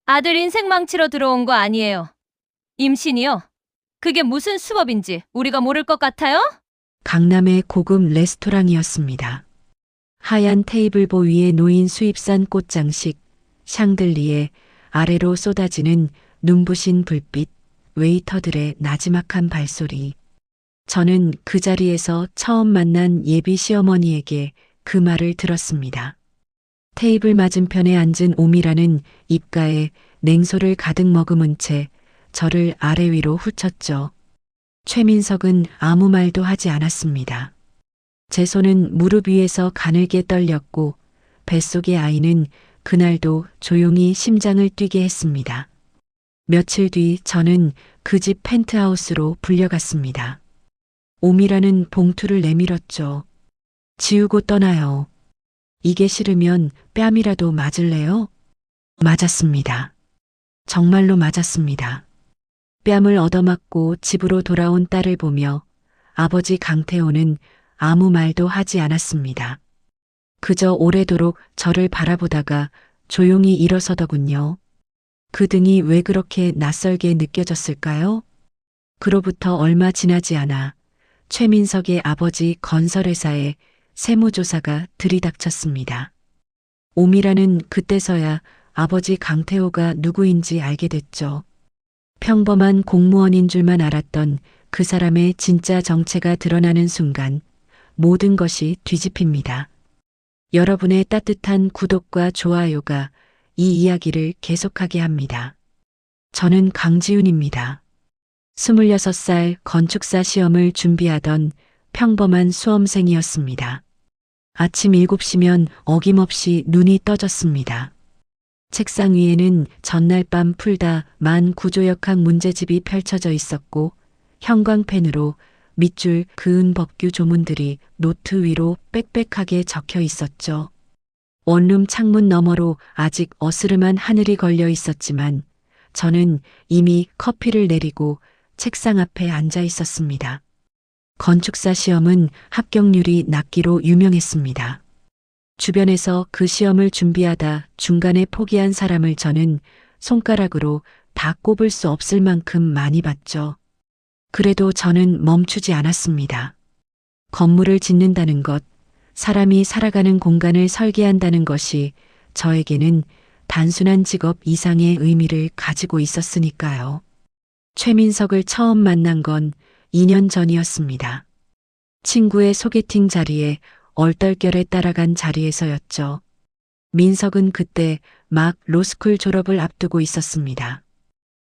아들 인생 망치러 들어온 거 아니에요. 임신이요? 그게 무슨 수법인지 우리가 모를 것 같아요? 강남의 고급 레스토랑이었습니다. 하얀 테이블보 위에 놓인 수입산 꽃장식, 샹들리에 아래로 쏟아지는 눈부신 불빛, 웨이터들의 나지막한 발소리. 저는 그 자리에서 처음 만난 예비 시어머니에게 그 말을 들었습니다. 테이블 맞은편에 앉은 오미라는 입가에 냉소를 가득 머금은 채 저를 아래 위로 훑쳤죠. 최민석은 아무 말도 하지 않았습니다. 제 손은 무릎 위에서 가늘게 떨렸고 뱃속의 아이는 그날도 조용히 심장을 뛰게 했습니다. 며칠 뒤 저는 그 집 펜트하우스로 불려갔습니다. 오미라는 봉투를 내밀었죠. 지우고 떠나요. 이게 싫으면 뺨이라도 맞을래요? 맞았습니다. 정말로 맞았습니다. 뺨을 얻어맞고 집으로 돌아온 딸을 보며 아버지 강태호는 아무 말도 하지 않았습니다. 그저 오래도록 저를 바라보다가 조용히 일어서더군요. 그 등이 왜 그렇게 낯설게 느껴졌을까요? 그로부터 얼마 지나지 않아 최민석의 아버지 건설회사에 세무조사가 들이닥쳤습니다. 오미라는 그때서야 아버지 강태호가 누구인지 알게 됐죠. 평범한 공무원인 줄만 알았던 그 사람의 진짜 정체가 드러나는 순간 모든 것이 뒤집힙니다. 여러분의 따뜻한 구독과 좋아요가 이 이야기를 계속하게 합니다. 저는 강지훈입니다. 26살 건축사 시험을 준비하던 평범한 수험생이었습니다. 아침 7시면 어김없이 눈이 떠졌습니다. 책상 위에는 전날 밤 풀다 만 구조역학 문제집이 펼쳐져 있었고 형광펜으로 밑줄 그은 법규 조문들이 노트 위로 빽빽하게 적혀 있었죠. 원룸 창문 너머로 아직 어스름한 하늘이 걸려 있었지만 저는 이미 커피를 내리고 책상 앞에 앉아 있었습니다. 건축사 시험은 합격률이 낮기로 유명했습니다. 주변에서 그 시험을 준비하다 중간에 포기한 사람을 저는 손가락으로 다 꼽을 수 없을 만큼 많이 봤죠. 그래도 저는 멈추지 않았습니다. 건물을 짓는다는 것, 사람이 살아가는 공간을 설계한다는 것이 저에게는 단순한 직업 이상의 의미를 가지고 있었으니까요. 최민석을 처음 만난 건 2년 전이었습니다. 친구의 소개팅 자리에 얼떨결에 따라간 자리에서였죠. 민석은 그때 막 로스쿨 졸업을 앞두고 있었습니다.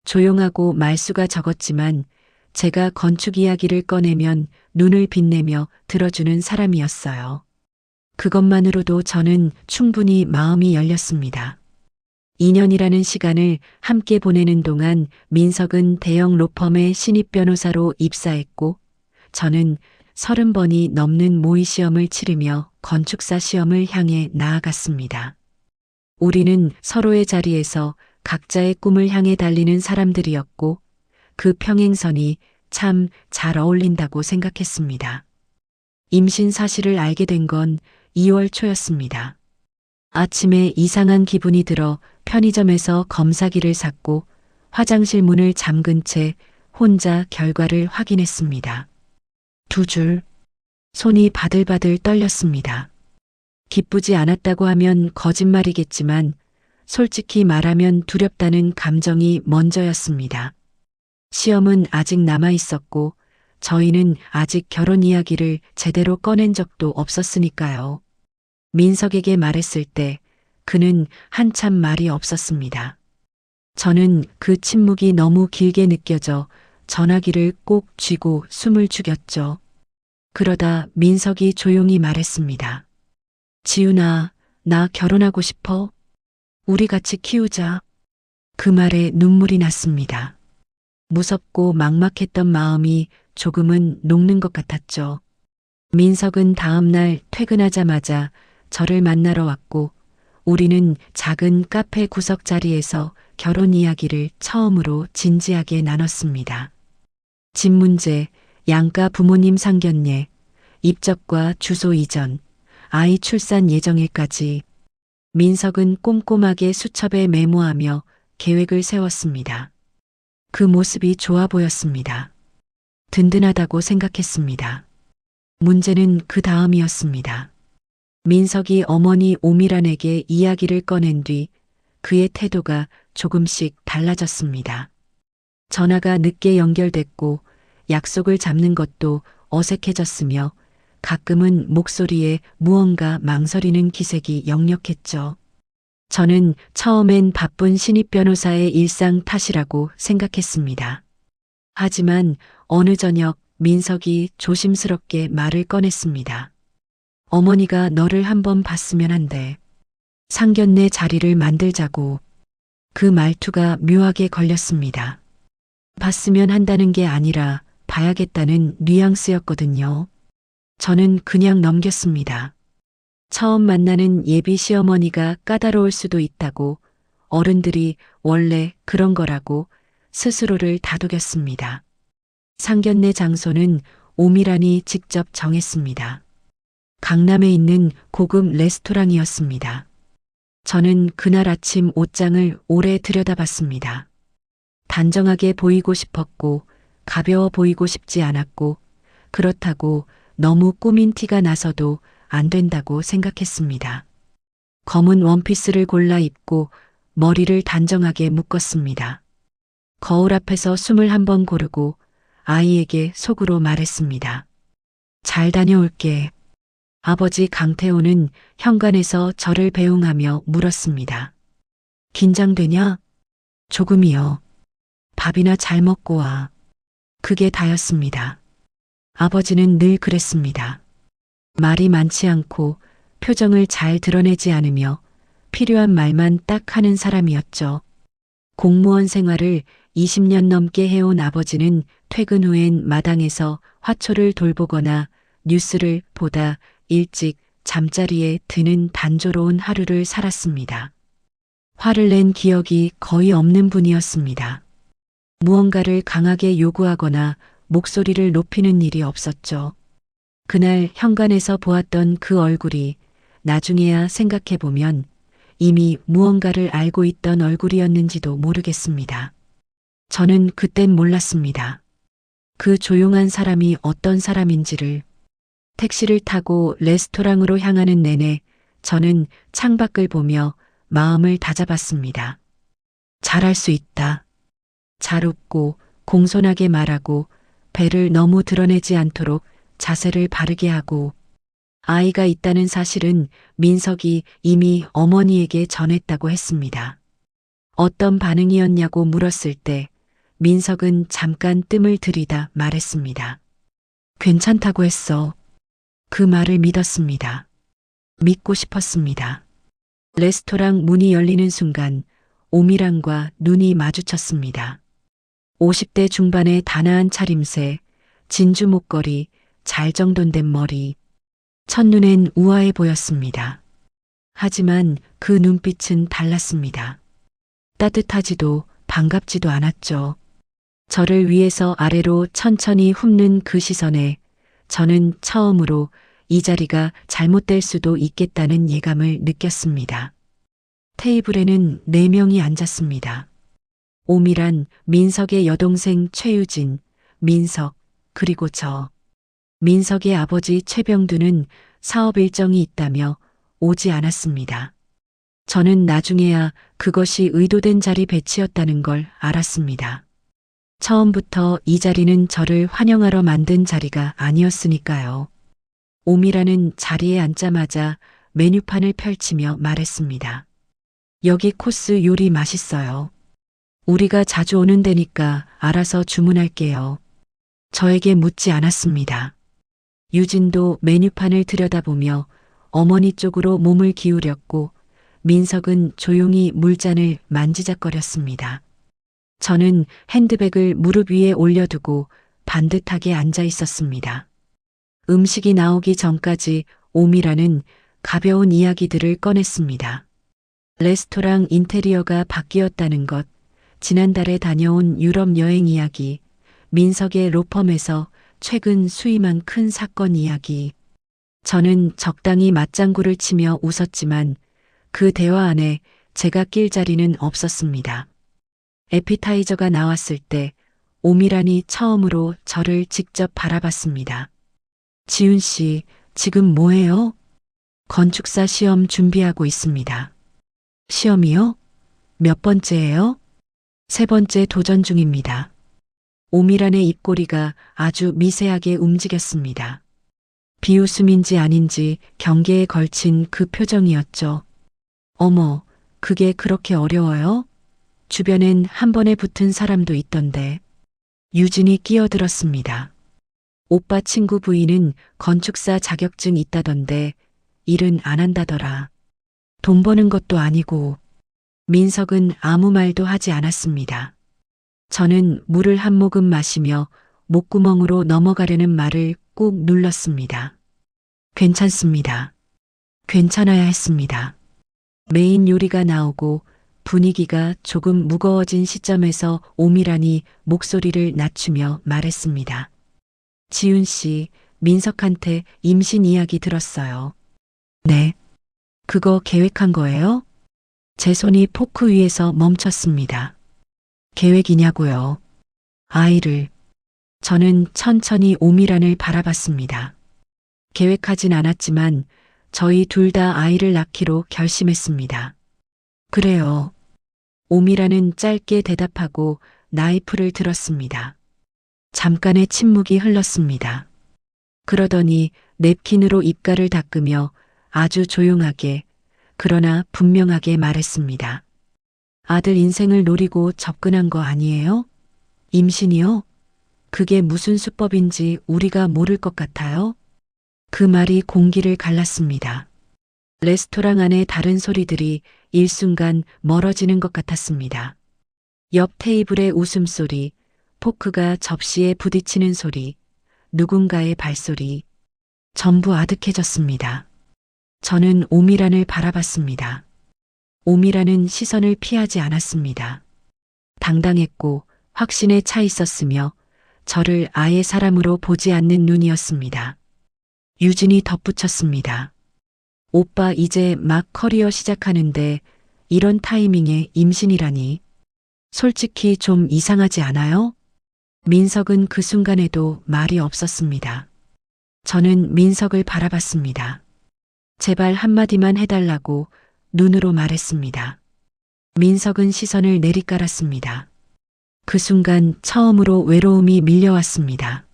조용하고 말수가 적었지만 제가 건축 이야기를 꺼내면 눈을 빛내며 들어주는 사람이었어요. 그것만으로도 저는 충분히 마음이 열렸습니다. 2년이라는 시간을 함께 보내는 동안 민석은 대형 로펌의 신입 변호사로 입사했고 저는 30번이 넘는 모의 시험을 치르며 건축사 시험을 향해 나아갔습니다. 우리는 서로의 자리에서 각자의 꿈을 향해 달리는 사람들이었고 그 평행선이 참 잘 어울린다고 생각했습니다. 임신 사실을 알게 된 건 2월 초였습니다. 아침에 이상한 기분이 들어 편의점에서 검사기를 샀고 화장실 문을 잠근 채 혼자 결과를 확인했습니다. 2줄. 손이 바들바들 떨렸습니다. 기쁘지 않았다고 하면 거짓말이겠지만 솔직히 말하면 두렵다는 감정이 먼저였습니다. 시험은 아직 남아 있었고 저희는 아직 결혼 이야기를 제대로 꺼낸 적도 없었으니까요. 민석에게 말했을 때 그는 한참 말이 없었습니다. 저는 그 침묵이 너무 길게 느껴져 전화기를 꼭 쥐고 숨을 죽였죠. 그러다 민석이 조용히 말했습니다. 지훈아, 나 결혼하고 싶어. 우리 같이 키우자. 그 말에 눈물이 났습니다. 무섭고 막막했던 마음이 조금은 녹는 것 같았죠. 민석은 다음 날 퇴근하자마자 저를 만나러 왔고 우리는 작은 카페 구석 자리에서 결혼 이야기를 처음으로 진지하게 나눴습니다. 집 문제, 양가 부모님 상견례, 입적과 주소 이전, 아이 출산 예정일까지 민석은 꼼꼼하게 수첩에 메모하며 계획을 세웠습니다. 그 모습이 좋아 보였습니다. 든든하다고 생각했습니다. 문제는 그 다음이었습니다. 민석이 어머니 오미란에게 이야기를 꺼낸 뒤 그의 태도가 조금씩 달라졌습니다. 전화가 늦게 연결됐고 약속을 잡는 것도 어색해졌으며 가끔은 목소리에 무언가 망설이는 기색이 역력했죠. 저는 처음엔 바쁜 신입 변호사의 일상 탓이라고 생각했습니다. 하지만 어느 저녁 민석이 조심스럽게 말을 꺼냈습니다. 어머니가 너를 한번 봤으면 한대. 상견례 자리를 만들자고. 그 말투가 묘하게 걸렸습니다. 봤으면 한다는 게 아니라 봐야겠다는 뉘앙스였거든요. 저는 그냥 넘겼습니다. 처음 만나는 예비 시어머니가 까다로울 수도 있다고 어른들이 원래 그런 거라고 스스로를 다독였습니다. 상견례 장소는 오미란이 직접 정했습니다. 강남에 있는 고급 레스토랑이었습니다. 저는 그날 아침 옷장을 오래 들여다봤습니다. 단정하게 보이고 싶었고 가벼워 보이고 싶지 않았고 그렇다고 너무 꾸민 티가 나서도 안 된다고 생각했습니다. 검은 원피스를 골라 입고 머리를 단정하게 묶었습니다. 거울 앞에서 숨을 한번 고르고 아이에게 속으로 말했습니다. 잘 다녀올게. 아버지 강태호는 현관에서 저를 배웅하며 물었습니다. 긴장되냐? 조금이요. 밥이나 잘 먹고 와. 그게 다였습니다. 아버지는 늘 그랬습니다. 말이 많지 않고 표정을 잘 드러내지 않으며 필요한 말만 딱 하는 사람이었죠. 공무원 생활을 20년 넘게 해온 아버지는 퇴근 후엔 마당에서 화초를 돌보거나 뉴스를 보다 일찍 잠자리에 드는 단조로운 하루를 살았습니다. 화를 낸 기억이 거의 없는 분이었습니다. 무언가를 강하게 요구하거나 목소리를 높이는 일이 없었죠. 그날 현관에서 보았던 그 얼굴이 나중에야 생각해보면 이미 무언가를 알고 있던 얼굴이었는지도 모르겠습니다. 저는 그땐 몰랐습니다. 그 조용한 사람이 어떤 사람인지를. 택시를 타고 레스토랑으로 향하는 내내 저는 창밖을 보며 마음을 다잡았습니다. 잘할 수 있다. 잘 웃고 공손하게 말하고 배를 너무 드러내지 않도록 자세를 바르게 하고 아이가 있다는 사실은 민석이 이미 어머니에게 전했다고 했습니다. 어떤 반응이었냐고 물었을 때 민석은 잠깐 뜸을 들이다 말했습니다. 괜찮다고 했어. 그 말을 믿었습니다. 믿고 싶었습니다. 레스토랑 문이 열리는 순간 오미란과 눈이 마주쳤습니다. 50대 중반의 단아한 차림새, 진주 목걸이, 잘 정돈된 머리. 첫눈엔 우아해 보였습니다. 하지만 그 눈빛은 달랐습니다. 따뜻하지도 반갑지도 않았죠. 저를 위에서 아래로 천천히 훑는 그 시선에 저는 처음으로 이 자리가 잘못될 수도 있겠다는 예감을 느꼈습니다. 테이블에는 4명이 앉았습니다. 오미란, 민석의 여동생 최유진, 민석, 그리고 저. 민석의 아버지 최병두는 사업 일정이 있다며 오지 않았습니다. 저는 나중에야 그것이 의도된 자리 배치였다는 걸 알았습니다. 처음부터 이 자리는 저를 환영하러 만든 자리가 아니었으니까요. 오미라는 자리에 앉자마자 메뉴판을 펼치며 말했습니다. 여기 코스 요리 맛있어요. 우리가 자주 오는 데니까 알아서 주문할게요. 저에게 묻지 않았습니다. 유진도 메뉴판을 들여다보며 어머니 쪽으로 몸을 기울였고 민석은 조용히 물잔을 만지작거렸습니다. 저는 핸드백을 무릎 위에 올려두고 반듯하게 앉아 있었습니다. 음식이 나오기 전까지 오미라는 가벼운 이야기들을 꺼냈습니다. 레스토랑 인테리어가 바뀌었다는 것, 지난달에 다녀온 유럽 여행 이야기, 민석의 로펌에서 최근 수임한 큰 사건 이야기. 저는 적당히 맞장구를 치며 웃었지만 그 대화 안에 제가 낄 자리는 없었습니다. 에피타이저가 나왔을 때 오미란이 처음으로 저를 직접 바라봤습니다. 지훈 씨, 지금 뭐해요? 건축사 시험 준비하고 있습니다. 시험이요? 몇 번째예요? 세 번째 도전 중입니다. 오미란의 입꼬리가 아주 미세하게 움직였습니다. 비웃음인지 아닌지 경계에 걸친 그 표정이었죠. 어머, 그게 그렇게 어려워요? 주변엔 한 번에 붙은 사람도 있던데. 유진이 끼어들었습니다. 오빠 친구 부인은 건축사 자격증 있다던데 일은 안 한다더라. 돈 버는 것도 아니고. 민석은 아무 말도 하지 않았습니다. 저는 물을 한 모금 마시며 목구멍으로 넘어가려는 말을 꾹 눌렀습니다. 괜찮습니다. 괜찮아야 했습니다. 메인 요리가 나오고 분위기가 조금 무거워진 시점에서 오미란이 목소리를 낮추며 말했습니다. 지훈 씨, 민석한테 임신 이야기 들었어요. 네. 그거 계획한 거예요? 제 손이 포크 위에서 멈췄습니다. 계획이냐고요? 아이를. 저는 천천히 오미란을 바라봤습니다. 계획하진 않았지만 저희 둘 다 아이를 낳기로 결심했습니다. 그래요. 오미란은 짧게 대답하고 나이프를 들었습니다. 잠깐의 침묵이 흘렀습니다. 그러더니 냅킨으로 입가를 닦으며 아주 조용하게 그러나 분명하게 말했습니다. 아들 인생을 노리고 접근한 거 아니에요? 임신이요? 그게 무슨 수법인지 우리가 모를 것 같아요? 그 말이 공기를 갈랐습니다. 레스토랑 안의 다른 소리들이 일순간 멀어지는 것 같았습니다. 옆 테이블의 웃음소리, 포크가 접시에 부딪히는 소리, 누군가의 발소리, 전부 아득해졌습니다. 저는 오미란을 바라봤습니다. 오미란은 시선을 피하지 않았습니다. 당당했고 확신에 차 있었으며 저를 아예 사람으로 보지 않는 눈이었습니다. 유진이 덧붙였습니다. 오빠 이제 막 커리어 시작하는데 이런 타이밍에 임신이라니. 솔직히 좀 이상하지 않아요? 민석은 그 순간에도 말이 없었습니다. 저는 민석을 바라봤습니다. 제발 한마디만 해달라고 눈으로 말했습니다. 민석은 시선을 내리깔았습니다. 그 순간 처음으로 외로움이 밀려왔습니다.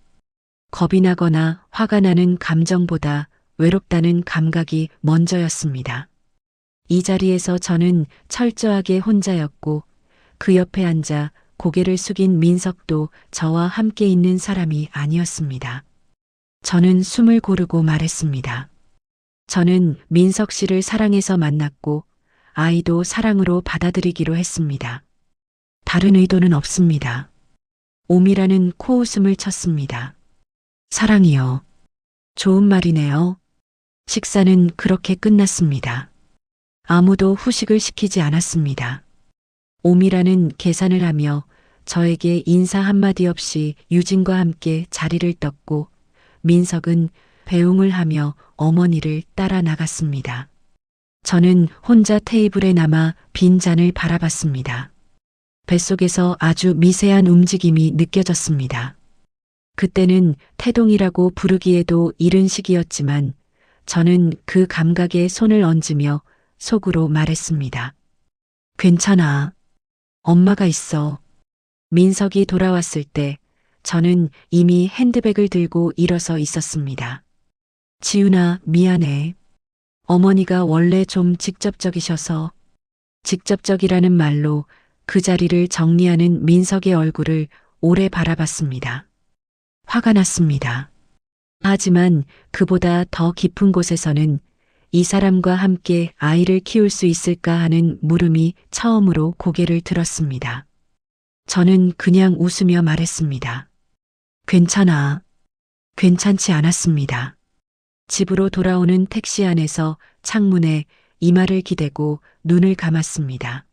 겁이 나거나 화가 나는 감정보다 외롭다는 감각이 먼저였습니다. 이 자리에서 저는 철저하게 혼자였고 그 옆에 앉아 고개를 숙인 민석도 저와 함께 있는 사람이 아니었습니다. 저는 숨을 고르고 말했습니다. 저는 민석 씨를 사랑해서 만났고 아이도 사랑으로 받아들이기로 했습니다. 다른 의도는 없습니다. 오미라는 코웃음을 쳤습니다. 사랑이요. 좋은 말이네요. 식사는 그렇게 끝났습니다. 아무도 후식을 시키지 않았습니다. 오미라는 계산을 하며 저에게 인사 한마디 없이 유진과 함께 자리를 떴고 민석은 배웅을 하며 어머니를 따라 나갔습니다. 저는 혼자 테이블에 남아 빈 잔을 바라봤습니다. 뱃속에서 아주 미세한 움직임이 느껴졌습니다. 그때는 태동이라고 부르기에도 이른 시기였지만 저는 그 감각에 손을 얹으며 속으로 말했습니다. 괜찮아. 엄마가 있어. 민석이 돌아왔을 때 저는 이미 핸드백을 들고 일어서 있었습니다. 지훈아, 미안해. 어머니가 원래 좀 직접적이셔서. 직접적이라는 말로 그 자리를 정리하는 민석의 얼굴을 오래 바라봤습니다. 화가 났습니다. 하지만 그보다 더 깊은 곳에서는 이 사람과 함께 아이를 키울 수 있을까 하는 물음이 처음으로 고개를 들었습니다. 저는 그냥 웃으며 말했습니다. 괜찮아. 괜찮지 않았습니다. 집으로 돌아오는 택시 안에서 창문에 이마를 기대고 눈을 감았습니다.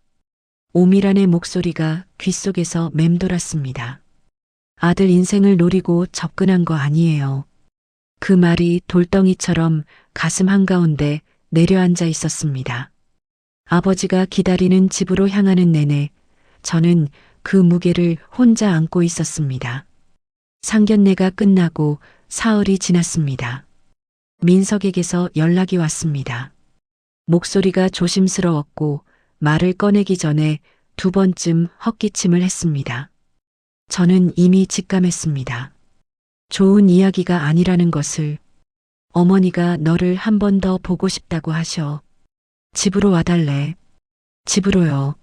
오미란의 목소리가 귓속에서 맴돌았습니다. 아들 인생을 노리고 접근한 거 아니에요. 그 말이 돌덩이처럼 가슴 한가운데 내려앉아 있었습니다. 아버지가 기다리는 집으로 향하는 내내 저는 그 무게를 혼자 안고 있었습니다. 상견례가 끝나고 사흘이 지났습니다. 민석에게서 연락이 왔습니다. 목소리가 조심스러웠고 말을 꺼내기 전에 2번쯤 헛기침을 했습니다. 저는 이미 직감했습니다. 좋은 이야기가 아니라는 것을. 어머니가 너를 한 번 더 보고 싶다고 하셔. 집으로 와달래. 집으로요.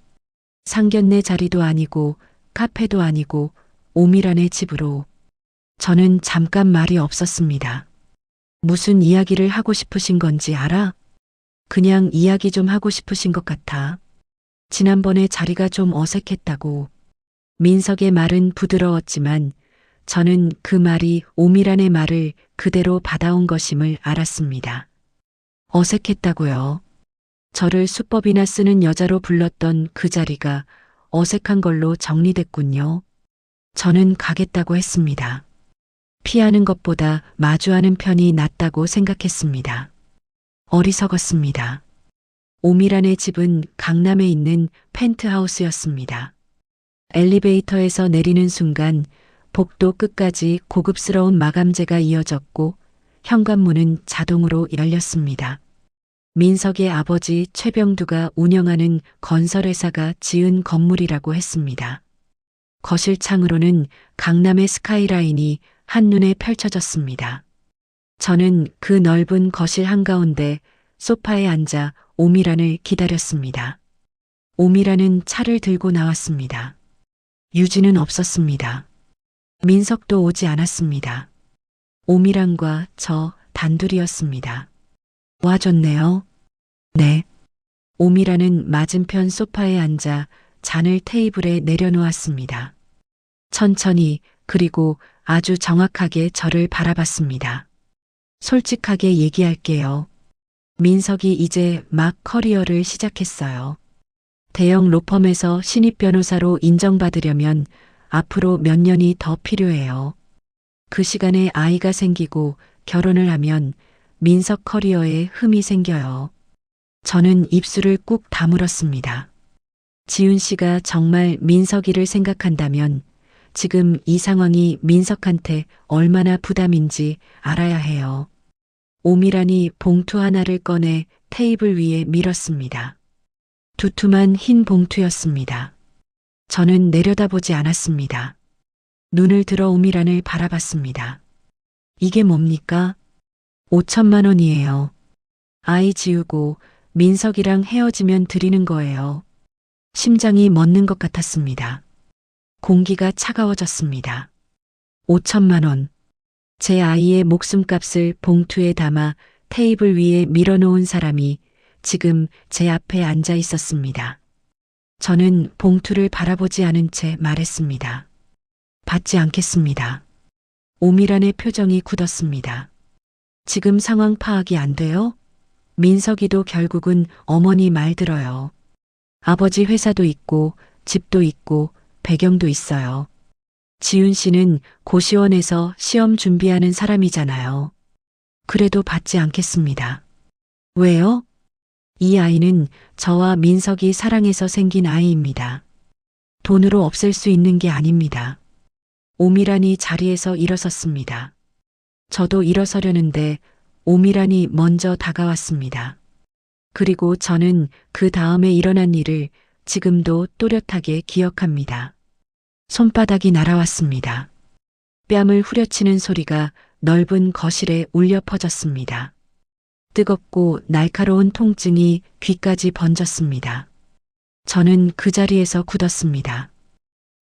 상견례 자리도 아니고 카페도 아니고 오미란의 집으로. 저는 잠깐 말이 없었습니다. 무슨 이야기를 하고 싶으신 건지 알아? 그냥 이야기 좀 하고 싶으신 것 같아. 지난번에 자리가 좀 어색했다고. 민석의 말은 부드러웠지만 저는 그 말이 오미란의 말을 그대로 받아온 것임을 알았습니다. 어색했다고요. 저를 수법이나 쓰는 여자로 불렀던 그 자리가 어색한 걸로 정리됐군요. 저는 가겠다고 했습니다. 피하는 것보다 마주하는 편이 낫다고 생각했습니다. 어리석었습니다. 오미란의 집은 강남에 있는 펜트하우스였습니다. 엘리베이터에서 내리는 순간 복도 끝까지 고급스러운 마감재가 이어졌고 현관문은 자동으로 열렸습니다. 민석의 아버지 최병두가 운영하는 건설회사가 지은 건물이라고 했습니다. 거실 창으로는 강남의 스카이라인이 한눈에 펼쳐졌습니다. 저는 그 넓은 거실 한가운데 소파에 앉아 오미란을 기다렸습니다. 오미란은 차를 들고 나왔습니다. 유진은 없었습니다. 민석도 오지 않았습니다. 오미란과 저 단둘이었습니다. 와줬네요. 네. 오미란은 맞은편 소파에 앉아 잔을 테이블에 내려놓았습니다. 천천히 그리고 아주 정확하게 저를 바라봤습니다. 솔직하게 얘기할게요. 민석이 이제 막 커리어를 시작했어요. 대형 로펌에서 신입 변호사로 인정받으려면 앞으로 몇 년이 더 필요해요. 그 시간에 아이가 생기고 결혼을 하면 민석 커리어에 흠이 생겨요. 저는 입술을 꾹 다물었습니다. 지훈 씨가 정말 민석이를 생각한다면 지금 이 상황이 민석한테 얼마나 부담인지 알아야 해요. 오미란이 봉투 하나를 꺼내 테이블 위에 밀었습니다. 두툼한 흰 봉투였습니다. 저는 내려다보지 않았습니다. 눈을 들어 오미란을 바라봤습니다. 이게 뭡니까? 5천만 원이에요. 아이 지우고 민석이랑 헤어지면 드리는 거예요. 심장이 멎는 것 같았습니다. 공기가 차가워졌습니다. 5천만 원. 제 아이의 목숨값을 봉투에 담아 테이블 위에 밀어놓은 사람이 지금 제 앞에 앉아 있었습니다. 저는 봉투를 바라보지 않은 채 말했습니다. 받지 않겠습니다. 오미란의 표정이 굳었습니다. 지금 상황 파악이 안 돼요? 민석이도 결국은 어머니 말 들어요. 아버지 회사도 있고 집도 있고 배경도 있어요. 지훈 씨는 고시원에서 시험 준비하는 사람이잖아요. 그래도 받지 않겠습니다. 왜요? 이 아이는 저와 민석이 사랑해서 생긴 아이입니다. 돈으로 없앨 수 있는 게 아닙니다. 오미란이 자리에서 일어섰습니다. 저도 일어서려는데 오미란이 먼저 다가왔습니다. 그리고 저는 그 다음에 일어난 일을 지금도 또렷하게 기억합니다. 손바닥이 날아왔습니다. 뺨을 후려치는 소리가 넓은 거실에 울려 퍼졌습니다. 뜨겁고 날카로운 통증이 귀까지 번졌습니다. 저는 그 자리에서 굳었습니다.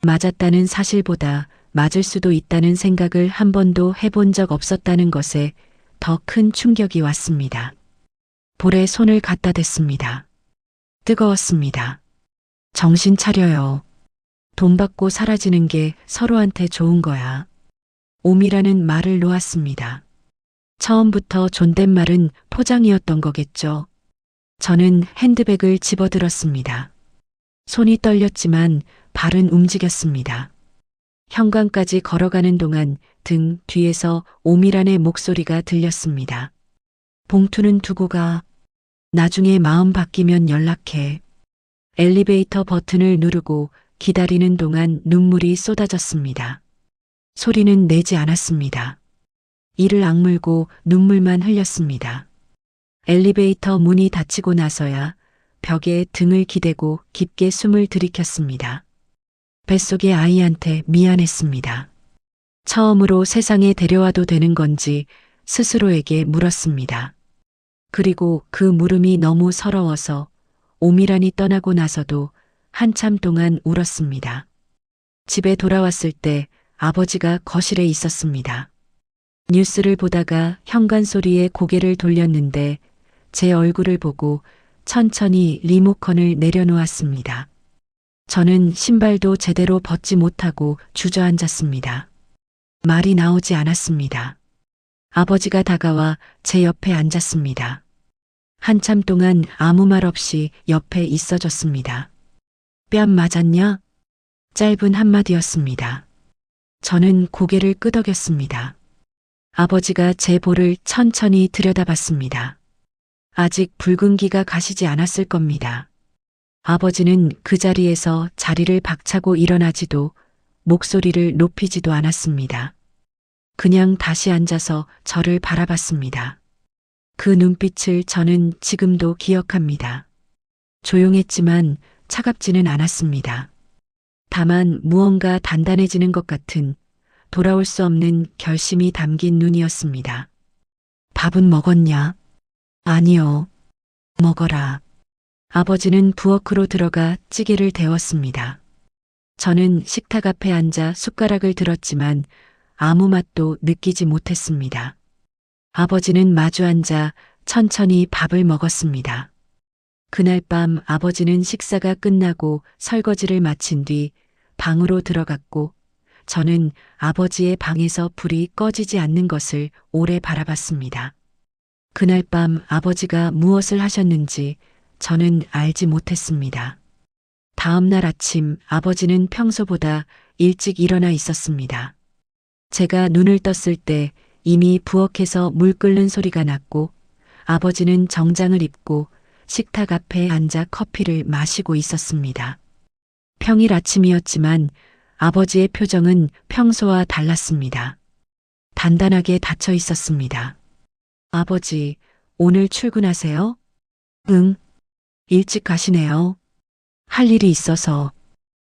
맞았다는 사실보다 맞을 수도 있다는 생각을 한 번도 해본 적 없었다는 것에 더 큰 충격이 왔습니다. 볼에 손을 갖다 댔습니다. 뜨거웠습니다. 정신 차려요. 돈 받고 사라지는 게 서로한테 좋은 거야. 오미라는 말을 놓았습니다. 처음부터 존댓말은 포장이었던 거겠죠. 저는 핸드백을 집어들었습니다. 손이 떨렸지만 발은 움직였습니다. 현관까지 걸어가는 동안 등 뒤에서 오미란의 목소리가 들렸습니다. 봉투는 두고 가. 나중에 마음 바뀌면 연락해. 엘리베이터 버튼을 누르고 기다리는 동안 눈물이 쏟아졌습니다. 소리는 내지 않았습니다. 이를 악물고 눈물만 흘렸습니다. 엘리베이터 문이 닫히고 나서야 벽에 등을 기대고 깊게 숨을 들이켰습니다. 뱃속의 아이한테 미안했습니다. 처음으로 세상에 데려와도 되는 건지 스스로에게 물었습니다. 그리고 그 물음이 너무 서러워서 오미란이 떠나고 나서도 한참 동안 울었습니다. 집에 돌아왔을 때 아버지가 거실에 있었습니다. 뉴스를 보다가 현관 소리에 고개를 돌렸는데 제 얼굴을 보고 천천히 리모컨을 내려놓았습니다. 저는 신발도 제대로 벗지 못하고 주저앉았습니다. 말이 나오지 않았습니다. 아버지가 다가와 제 옆에 앉았습니다. 한참 동안 아무 말 없이 옆에 있어줬습니다. 뺨 맞았냐? 짧은 한마디였습니다. 저는 고개를 끄덕였습니다. 아버지가 제 볼을 천천히 들여다봤습니다. 아직 붉은기가 가시지 않았을 겁니다. 아버지는 그 자리에서 자리를 박차고 일어나지도 목소리를 높이지도 않았습니다. 그냥 다시 앉아서 저를 바라봤습니다. 그 눈빛을 저는 지금도 기억합니다. 조용했지만 차갑지는 않았습니다. 다만 무언가 단단해지는 것 같은 돌아올 수 없는 결심이 담긴 눈이었습니다. 밥은 먹었냐? 아니요. 먹어라. 아버지는 부엌으로 들어가 찌개를 데웠습니다. 저는 식탁 앞에 앉아 숟가락을 들었지만 아무 맛도 느끼지 못했습니다. 아버지는 마주 앉아 천천히 밥을 먹었습니다. 그날 밤 아버지는 식사가 끝나고 설거지를 마친 뒤 방으로 들어갔고 저는 아버지의 방에서 불이 꺼지지 않는 것을 오래 바라봤습니다. 그날 밤 아버지가 무엇을 하셨는지 저는 알지 못했습니다. 다음 날 아침 아버지는 평소보다 일찍 일어나 있었습니다. 제가 눈을 떴을 때 이미 부엌에서 물 끓는 소리가 났고 아버지는 정장을 입고 식탁 앞에 앉아 커피를 마시고 있었습니다. 평일 아침이었지만 아버지의 표정은 평소와 달랐습니다. 단단하게 닫혀 있었습니다. 아버지, 오늘 출근하세요? 응. 일찍 가시네요. 할 일이 있어서.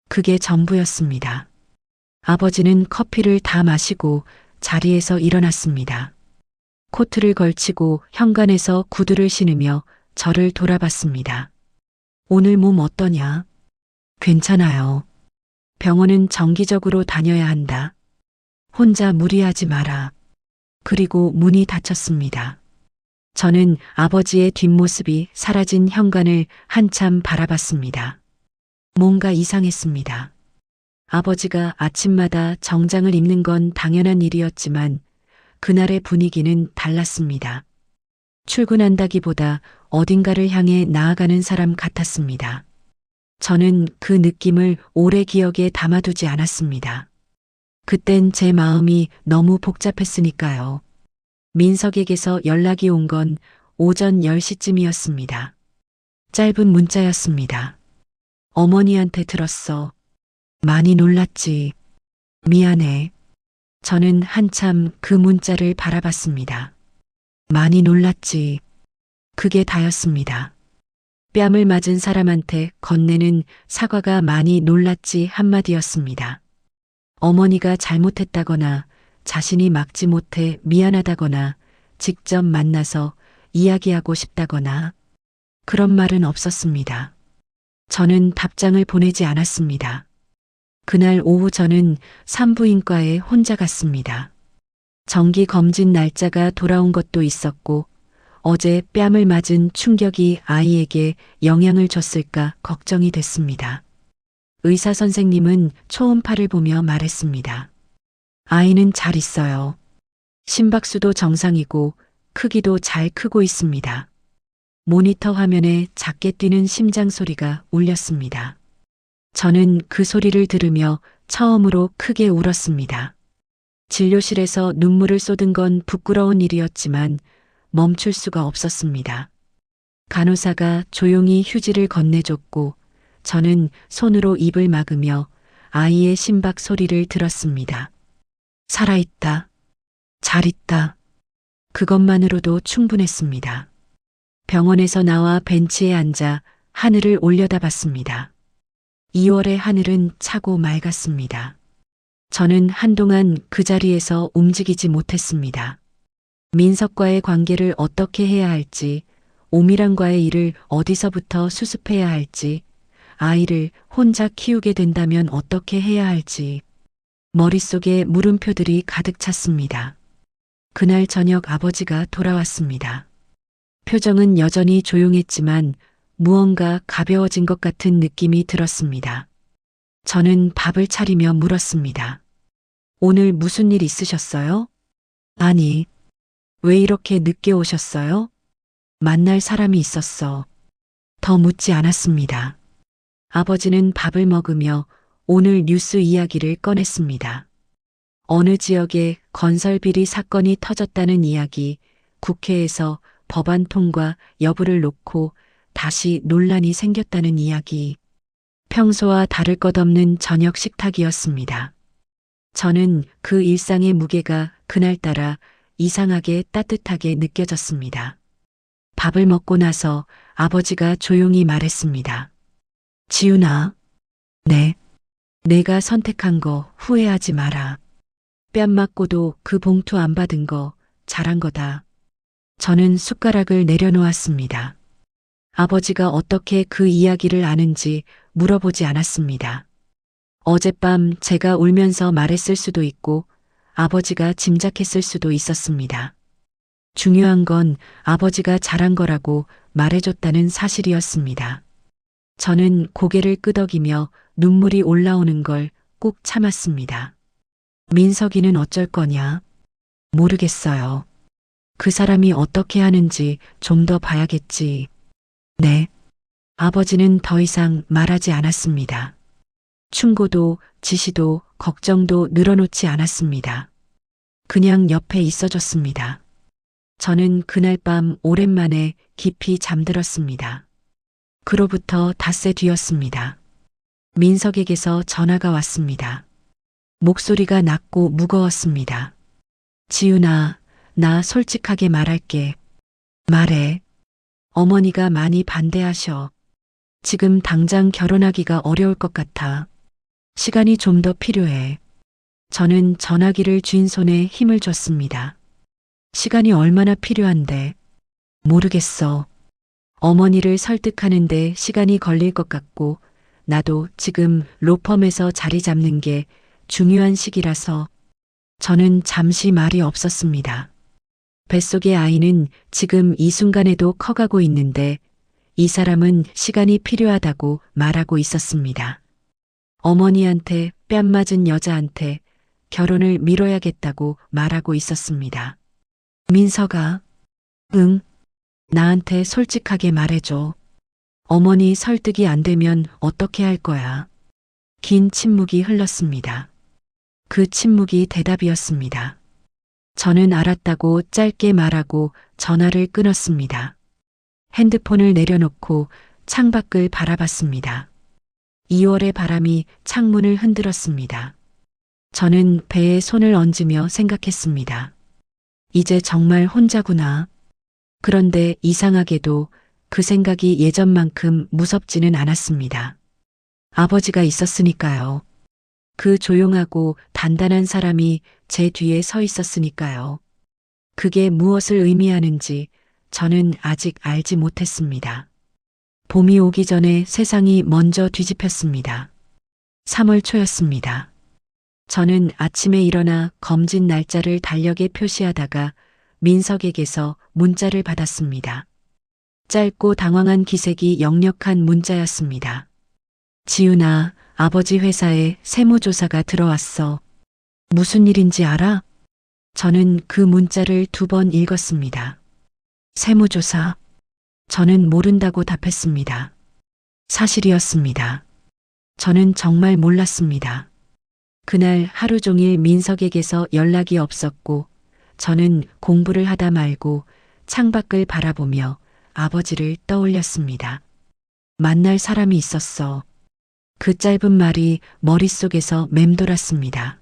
그게 전부였습니다. 아버지는 커피를 다 마시고 자리에서 일어났습니다. 코트를 걸치고 현관에서 구두를 신으며 저를 돌아봤습니다. 오늘 몸 어떠냐? 괜찮아요. 병원은 정기적으로 다녀야 한다. 혼자 무리하지 마라. 그리고 문이 닫혔습니다. 저는 아버지의 뒷모습이 사라진 현관을 한참 바라봤습니다. 뭔가 이상했습니다. 아버지가 아침마다 정장을 입는 건 당연한 일이었지만 그날의 분위기는 달랐습니다. 출근한다기보다 어딘가를 향해 나아가는 사람 같았습니다. 저는 그 느낌을 오래 기억에 담아두지 않았습니다. 그땐 제 마음이 너무 복잡했으니까요. 민석에게서 연락이 온 건 오전 10시쯤이었습니다. 짧은 문자였습니다. 어머니한테 들었어. 많이 놀랐지. 미안해. 저는 한참 그 문자를 바라봤습니다. 많이 놀랐지. 그게 다였습니다. 뺨을 맞은 사람한테 건네는 사과가 많이 놀랐지 한마디였습니다. 어머니가 잘못했다거나 자신이 막지 못해 미안하다거나 직접 만나서 이야기하고 싶다거나 그런 말은 없었습니다. 저는 답장을 보내지 않았습니다. 그날 오후 저는 산부인과에 혼자 갔습니다. 정기 검진 날짜가 돌아온 것도 있었고 어제 뺨을 맞은 충격이 아이에게 영향을 줬을까 걱정이 됐습니다. 의사 선생님은 초음파를 보며 말했습니다. 아이는 잘 있어요. 심박수도 정상이고 크기도 잘 크고 있습니다. 모니터 화면에 작게 뛰는 심장 소리가 울렸습니다. 저는 그 소리를 들으며 처음으로 크게 울었습니다. 진료실에서 눈물을 쏟은 건 부끄러운 일이었지만 멈출 수가 없었습니다. 간호사가 조용히 휴지를 건네줬고 저는 손으로 입을 막으며 아이의 심박 소리를 들었습니다. 살아있다. 잘 있다. 그것만으로도 충분했습니다. 병원에서 나와 벤치에 앉아 하늘을 올려다봤습니다. 2월의 하늘은 차고 맑았습니다. 저는 한동안 그 자리에서 움직이지 못했습니다. 민석과의 관계를 어떻게 해야 할지, 오미랑과의 일을 어디서부터 수습해야 할지, 아이를 혼자 키우게 된다면 어떻게 해야 할지, 머릿속에 물음표들이 가득 찼습니다. 그날 저녁 아버지가 돌아왔습니다. 표정은 여전히 조용했지만 무언가 가벼워진 것 같은 느낌이 들었습니다. 저는 밥을 차리며 물었습니다. 오늘 무슨 일 있으셨어요? 아니, 왜 이렇게 늦게 오셨어요? 만날 사람이 있었어. 더 묻지 않았습니다. 아버지는 밥을 먹으며 오늘 뉴스 이야기를 꺼냈습니다. 어느 지역에 건설 비리 사건이 터졌다는 이야기, 국회에서 법안 통과 여부를 놓고 다시 논란이 생겼다는 이야기. 평소와 다를 것 없는 저녁 식탁이었습니다. 저는 그 일상의 무게가 그날따라 이상하게 따뜻하게 느껴졌습니다. 밥을 먹고 나서 아버지가 조용히 말했습니다. 지훈아, 네. 내가 선택한 거 후회하지 마라. 뺨 맞고도 그 봉투 안 받은 거 잘한 거다. 저는 숟가락을 내려놓았습니다. 아버지가 어떻게 그 이야기를 아는지 물어보지 않았습니다. 어젯밤 제가 울면서 말했을 수도 있고 아버지가 짐작했을 수도 있었습니다. 중요한 건 아버지가 잘한 거라고 말해줬다는 사실이었습니다. 저는 고개를 끄덕이며 눈물이 올라오는 걸 꼭 참았습니다. 민석이는 어쩔 거냐? 모르겠어요. 그 사람이 어떻게 하는지 좀 더 봐야겠지. 네. 아버지는 더 이상 말하지 않았습니다. 충고도 지시도 걱정도 늘어놓지 않았습니다. 그냥 옆에 있어줬습니다. 저는 그날 밤 오랜만에 깊이 잠들었습니다. 그로부터 닷새 뒤였습니다. 민석에게서 전화가 왔습니다. 목소리가 낮고 무거웠습니다. 지훈아, 나 솔직하게 말할게. 말해. 어머니가 많이 반대하셔. 지금 당장 결혼하기가 어려울 것 같아. 시간이 좀 더 필요해. 저는 전화기를 쥔 손에 힘을 줬습니다. 시간이 얼마나 필요한데? 모르겠어. 어머니를 설득하는데 시간이 걸릴 것 같고, 나도 지금 로펌에서 자리 잡는 게 중요한 시기라서. 저는 잠시 말이 없었습니다. 뱃속의 아이는 지금 이 순간에도 커가고 있는데 이 사람은 시간이 필요하다고 말하고 있었습니다. 어머니한테 뺨 맞은 여자한테 결혼을 미뤄야겠다고 말하고 있었습니다. 민석아, 응, 나한테 솔직하게 말해줘. 어머니 설득이 안 되면 어떻게 할 거야? 긴 침묵이 흘렀습니다. 그 침묵이 대답이었습니다. 저는 알았다고 짧게 말하고 전화를 끊었습니다. 핸드폰을 내려놓고 창밖을 바라봤습니다. 2월의 바람이 창문을 흔들었습니다. 저는 배에 손을 얹으며 생각했습니다. 이제 정말 혼자구나. 그런데 이상하게도 그 생각이 예전만큼 무섭지는 않았습니다. 아버지가 있었으니까요. 그 조용하고 단단한 사람이 제 뒤에 서 있었으니까요. 그게 무엇을 의미하는지 저는 아직 알지 못했습니다. 봄이 오기 전에 세상이 먼저 뒤집혔습니다. 3월 초였습니다. 저는 아침에 일어나 검진 날짜를 달력에 표시하다가 민석에게서 문자를 받았습니다. 짧고 당황한 기색이 역력한 문자였습니다. 지훈아, 아버지 회사에 세무조사가 들어왔어. 무슨 일인지 알아? 저는 그 문자를 2번 읽었습니다. 세무조사. 저는 모른다고 답했습니다. 사실이었습니다. 저는 정말 몰랐습니다. 그날 하루 종일 민석에게서 연락이 없었고 저는 공부를 하다 말고 창밖을 바라보며 아버지를 떠올렸습니다. 만날 사람이 있었어. 그 짧은 말이 머릿속에서 맴돌았습니다.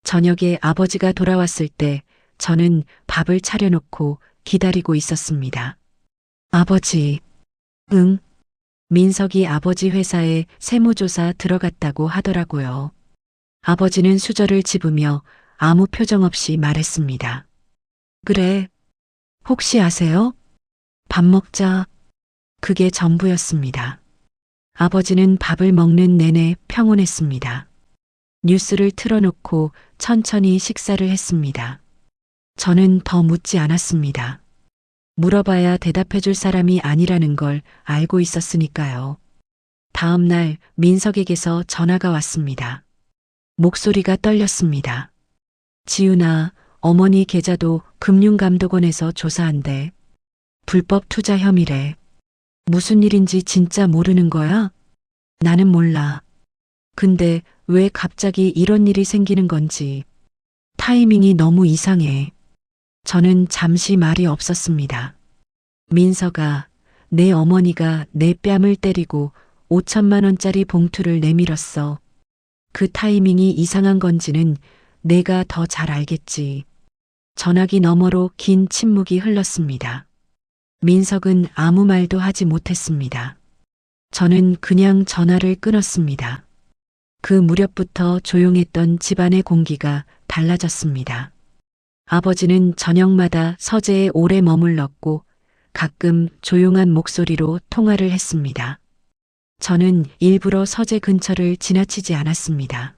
저녁에 아버지가 돌아왔을 때 저는 밥을 차려놓고 기다리고 있었습니다. 아버지, 응? 민석이 아버지 회사에 세무조사 들어갔다고 하더라고요. 아버지는 수저를 집으며 아무 표정 없이 말했습니다. 그래. 혹시 아세요? 밥 먹자. 그게 전부였습니다. 아버지는 밥을 먹는 내내 평온했습니다. 뉴스를 틀어놓고 천천히 식사를 했습니다. 저는 더 묻지 않았습니다. 물어봐야 대답해줄 사람이 아니라는 걸 알고 있었으니까요. 다음 날 민석에게서 전화가 왔습니다. 목소리가 떨렸습니다. 지훈아, 어머니 계좌도 금융감독원에서 조사한대. 불법 투자 혐의래. 무슨 일인지 진짜 모르는 거야? 나는 몰라. 근데 왜 갑자기 이런 일이 생기는 건지. 타이밍이 너무 이상해. 저는 잠시 말이 없었습니다. 민서가, 내 어머니가 내 뺨을 때리고 5천만 원짜리 봉투를 내밀었어. 그 타이밍이 이상한 건지는 내가 더 잘 알겠지. 전화기 너머로 긴 침묵이 흘렀습니다. 민석은 아무 말도 하지 못했습니다. 저는 그냥 전화를 끊었습니다. 그 무렵부터 조용했던 집안의 공기가 달라졌습니다. 아버지는 저녁마다 서재에 오래 머물렀고 가끔 조용한 목소리로 통화를 했습니다. 저는 일부러 서재 근처를 지나치지 않았습니다.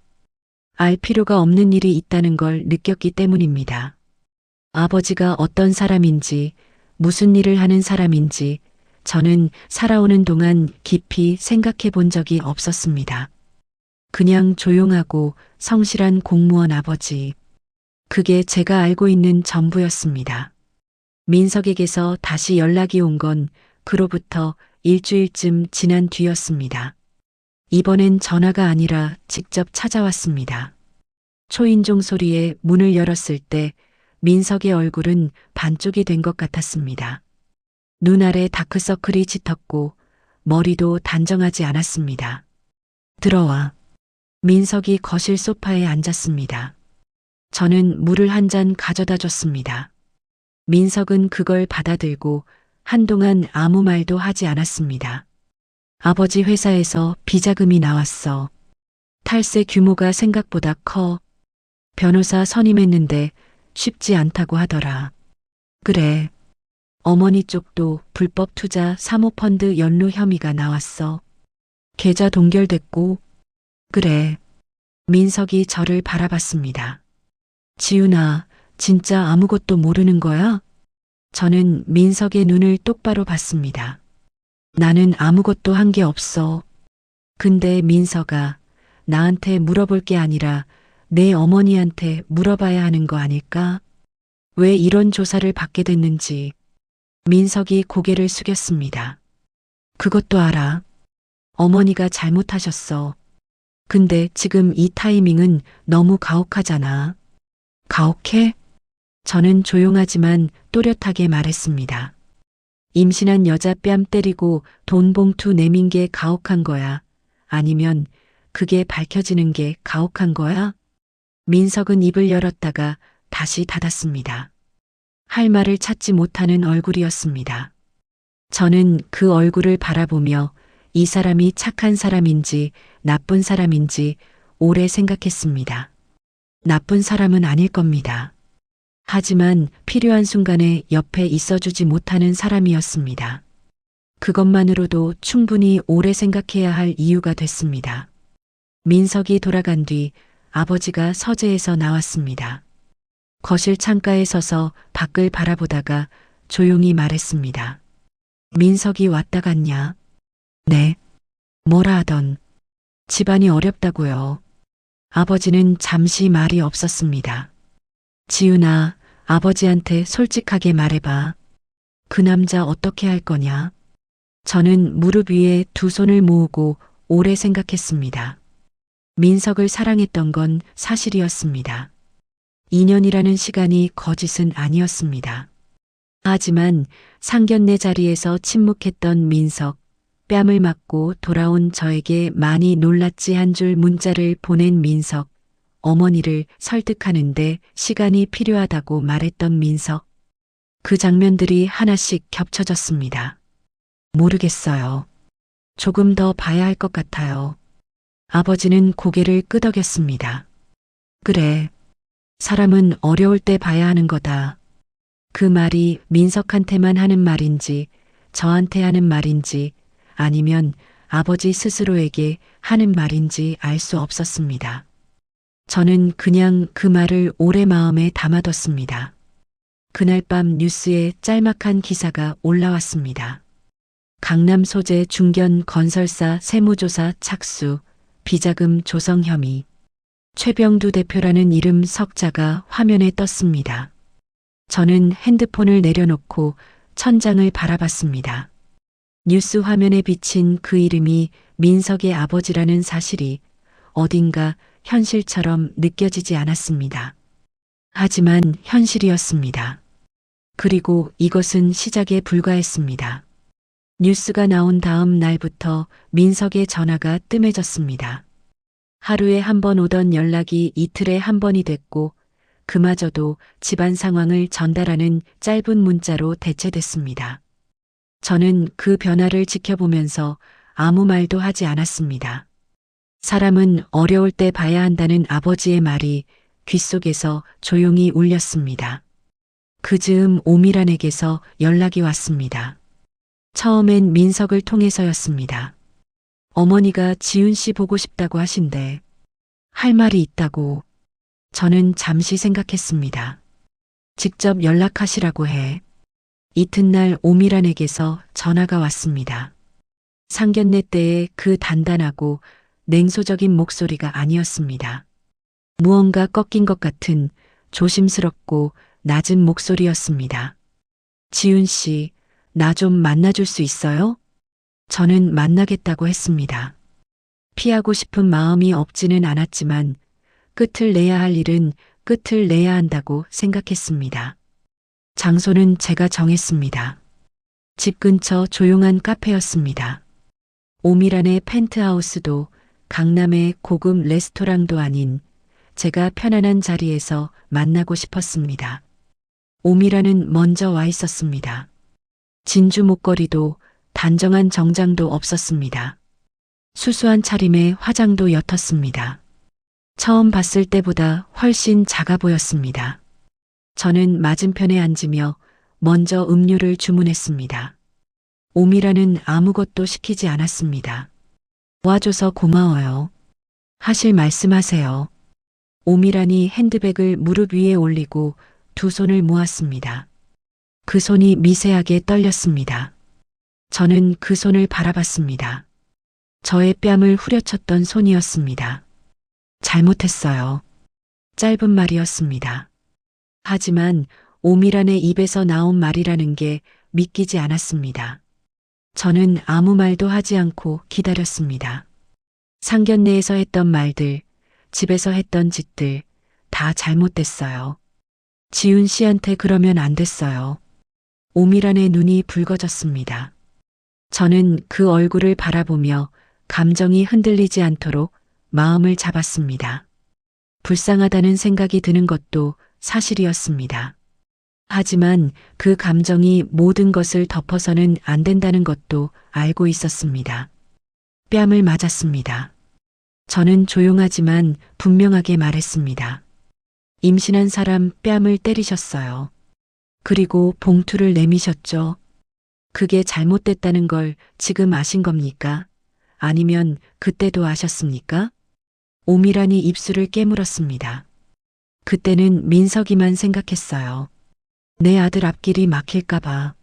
알 필요가 없는 일이 있다는 걸 느꼈기 때문입니다. 아버지가 어떤 사람인지, 무슨 일을 하는 사람인지 저는 살아오는 동안 깊이 생각해 본 적이 없었습니다. 그냥 조용하고 성실한 공무원 아버지. 그게 제가 알고 있는 전부였습니다. 민석에게서 다시 연락이 온 건 그로부터 일주일쯤 지난 뒤였습니다. 이번엔 전화가 아니라 직접 찾아왔습니다. 초인종 소리에 문을 열었을 때 민석의 얼굴은 반쪽이 된 것 같았습니다. 눈 아래 다크서클이 짙었고 머리도 단정하지 않았습니다. 들어와. 민석이 거실 소파에 앉았습니다. 저는 물을 한 잔 가져다 줬습니다. 민석은 그걸 받아들고 한동안 아무 말도 하지 않았습니다. 아버지 회사에서 비자금이 나왔어. 탈세 규모가 생각보다 커. 변호사 선임했는데 쉽지 않다고 하더라. 그래. 어머니 쪽도 불법 투자 사모펀드 연루 혐의가 나왔어. 계좌 동결됐고. 그래. 민석이 저를 바라봤습니다. 지훈아, 진짜 아무것도 모르는 거야? 저는 민석의 눈을 똑바로 봤습니다. 나는 아무것도 한 게 없어. 근데 민석아, 나한테 물어볼 게 아니라 내 어머니한테 물어봐야 하는 거 아닐까? 왜 이런 조사를 받게 됐는지. 민석이 고개를 숙였습니다. 그것도 알아. 어머니가 잘못하셨어. 근데 지금 이 타이밍은 너무 가혹하잖아. 가혹해? 저는 조용하지만 또렷하게 말했습니다. 임신한 여자 뺨 때리고 돈 봉투 내민 게 가혹한 거야? 아니면 그게 밝혀지는 게 가혹한 거야? 민석은 입을 열었다가 다시 닫았습니다. 할 말을 찾지 못하는 얼굴이었습니다. 저는 그 얼굴을 바라보며 이 사람이 착한 사람인지 나쁜 사람인지 오래 생각했습니다. 나쁜 사람은 아닐 겁니다. 하지만 필요한 순간에 옆에 있어주지 못하는 사람이었습니다. 그것만으로도 충분히 오래 생각해야 할 이유가 됐습니다. 민석이 돌아간 뒤 아버지가 서재에서 나왔습니다. 거실 창가에 서서 밖을 바라보다가 조용히 말했습니다. 민석이 왔다 갔냐? 네. 뭐라 하던. 집안이 어렵다고요. 아버지는 잠시 말이 없었습니다. 지훈아, 아버지한테 솔직하게 말해봐. 그 남자 어떻게 할 거냐? 저는 무릎 위에 두 손을 모으고 오래 생각했습니다. 민석을 사랑했던 건 사실이었습니다. 2년이라는 시간이 거짓은 아니었습니다. 하지만 상견례 자리에서 침묵했던 민석, 뺨을 맞고 돌아온 저에게 많이 놀랐지 한 줄 문자를 보낸 민석, 어머니를 설득하는데 시간이 필요하다고 말했던 민석. 그 장면들이 하나씩 겹쳐졌습니다. 모르겠어요. 조금 더 봐야 할 것 같아요. 아버지는 고개를 끄덕였습니다. 그래. 사람은 어려울 때 봐야 하는 거다. 그 말이 민석한테만 하는 말인지, 저한테 하는 말인지, 아니면 아버지 스스로에게 하는 말인지 알 수 없었습니다. 저는 그냥 그 말을 오래 마음에 담아뒀습니다. 그날 밤 뉴스에 짤막한 기사가 올라왔습니다. 강남 소재 중견 건설사 세무조사 착수, 비자금 조성 혐의. 최병두 대표라는 이름 석자가 화면에 떴습니다. 저는 핸드폰을 내려놓고 천장을 바라봤습니다. 뉴스 화면에 비친 그 이름이 민석의 아버지라는 사실이 어딘가 현실처럼 느껴지지 않았습니다. 하지만 현실이었습니다. 그리고 이것은 시작에 불과했습니다. 뉴스가 나온 다음 날부터 민석의 전화가 뜸해졌습니다. 하루에 한 번 오던 연락이 이틀에 한 번이 됐고 그마저도 집안 상황을 전달하는 짧은 문자로 대체됐습니다. 저는 그 변화를 지켜보면서 아무 말도 하지 않았습니다. 사람은 어려울 때 봐야 한다는 아버지의 말이 귓속에서 조용히 울렸습니다. 그 즈음 오미란에게서 연락이 왔습니다. 처음엔 민석을 통해서였습니다. 어머니가 지훈 씨 보고 싶다고 하신대. 할 말이 있다고. 저는 잠시 생각했습니다. 직접 연락하시라고 해. 이튿날 오미란에게서 전화가 왔습니다. 상견례 때의 그 단단하고 냉소적인 목소리가 아니었습니다. 무언가 꺾인 것 같은 조심스럽고 낮은 목소리였습니다. 지훈 씨, 나 좀 만나줄 수 있어요? 저는 만나겠다고 했습니다. 피하고 싶은 마음이 없지는 않았지만 끝을 내야 할 일은 끝을 내야 한다고 생각했습니다. 장소는 제가 정했습니다. 집 근처 조용한 카페였습니다. 오미란의 펜트하우스도 강남의 고급 레스토랑도 아닌 제가 편안한 자리에서 만나고 싶었습니다. 오미란은 먼저 와 있었습니다. 진주 목걸이도 단정한 정장도 없었습니다. 수수한 차림에 화장도 옅었습니다. 처음 봤을 때보다 훨씬 작아 보였습니다. 저는 맞은편에 앉으며 먼저 음료를 주문했습니다. 오미라는 아무것도 시키지 않았습니다. 와줘서 고마워요. 하실 말씀하세요. 오미란이 핸드백을 무릎 위에 올리고 두 손을 모았습니다. 그 손이 미세하게 떨렸습니다. 저는 그 손을 바라봤습니다. 저의 뺨을 후려쳤던 손이었습니다. 잘못했어요. 짧은 말이었습니다. 하지만 오미란의 입에서 나온 말이라는 게 믿기지 않았습니다. 저는 아무 말도 하지 않고 기다렸습니다. 상견례에서 했던 말들, 집에서 했던 짓들 다 잘못됐어요. 지훈 씨한테 그러면 안 됐어요. 오미란의 눈이 붉어졌습니다. 저는 그 얼굴을 바라보며 감정이 흔들리지 않도록 마음을 잡았습니다. 불쌍하다는 생각이 드는 것도 사실이었습니다. 하지만 그 감정이 모든 것을 덮어서는 안 된다는 것도 알고 있었습니다. 뺨을 맞았습니다. 저는 조용하지만 분명하게 말했습니다. 임신한 사람 뺨을 때리셨어요. 그리고 봉투를 내미셨죠. 그게 잘못됐다는 걸 지금 아신 겁니까? 아니면 그때도 아셨습니까? 오미란이 입술을 깨물었습니다. 그때는 민석이만 생각했어요. 내 아들 앞길이 막힐까봐.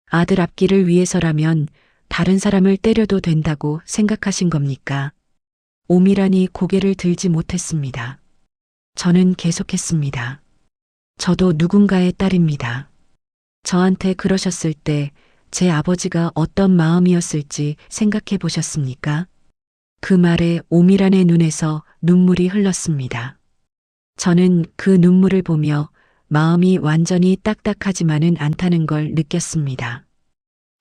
아들 앞길을 위해서라면 다른 사람을 때려도 된다고 생각하신 겁니까? 오미란이 고개를 들지 못했습니다. 저는 계속했습니다. 저도 누군가의 딸입니다. 저한테 그러셨을 때 제 아버지가 어떤 마음이었을지 생각해 보셨습니까? 그 말에 오미란의 눈에서 눈물이 흘렀습니다. 저는 그 눈물을 보며 마음이 완전히 딱딱하지만은 않다는 걸 느꼈습니다.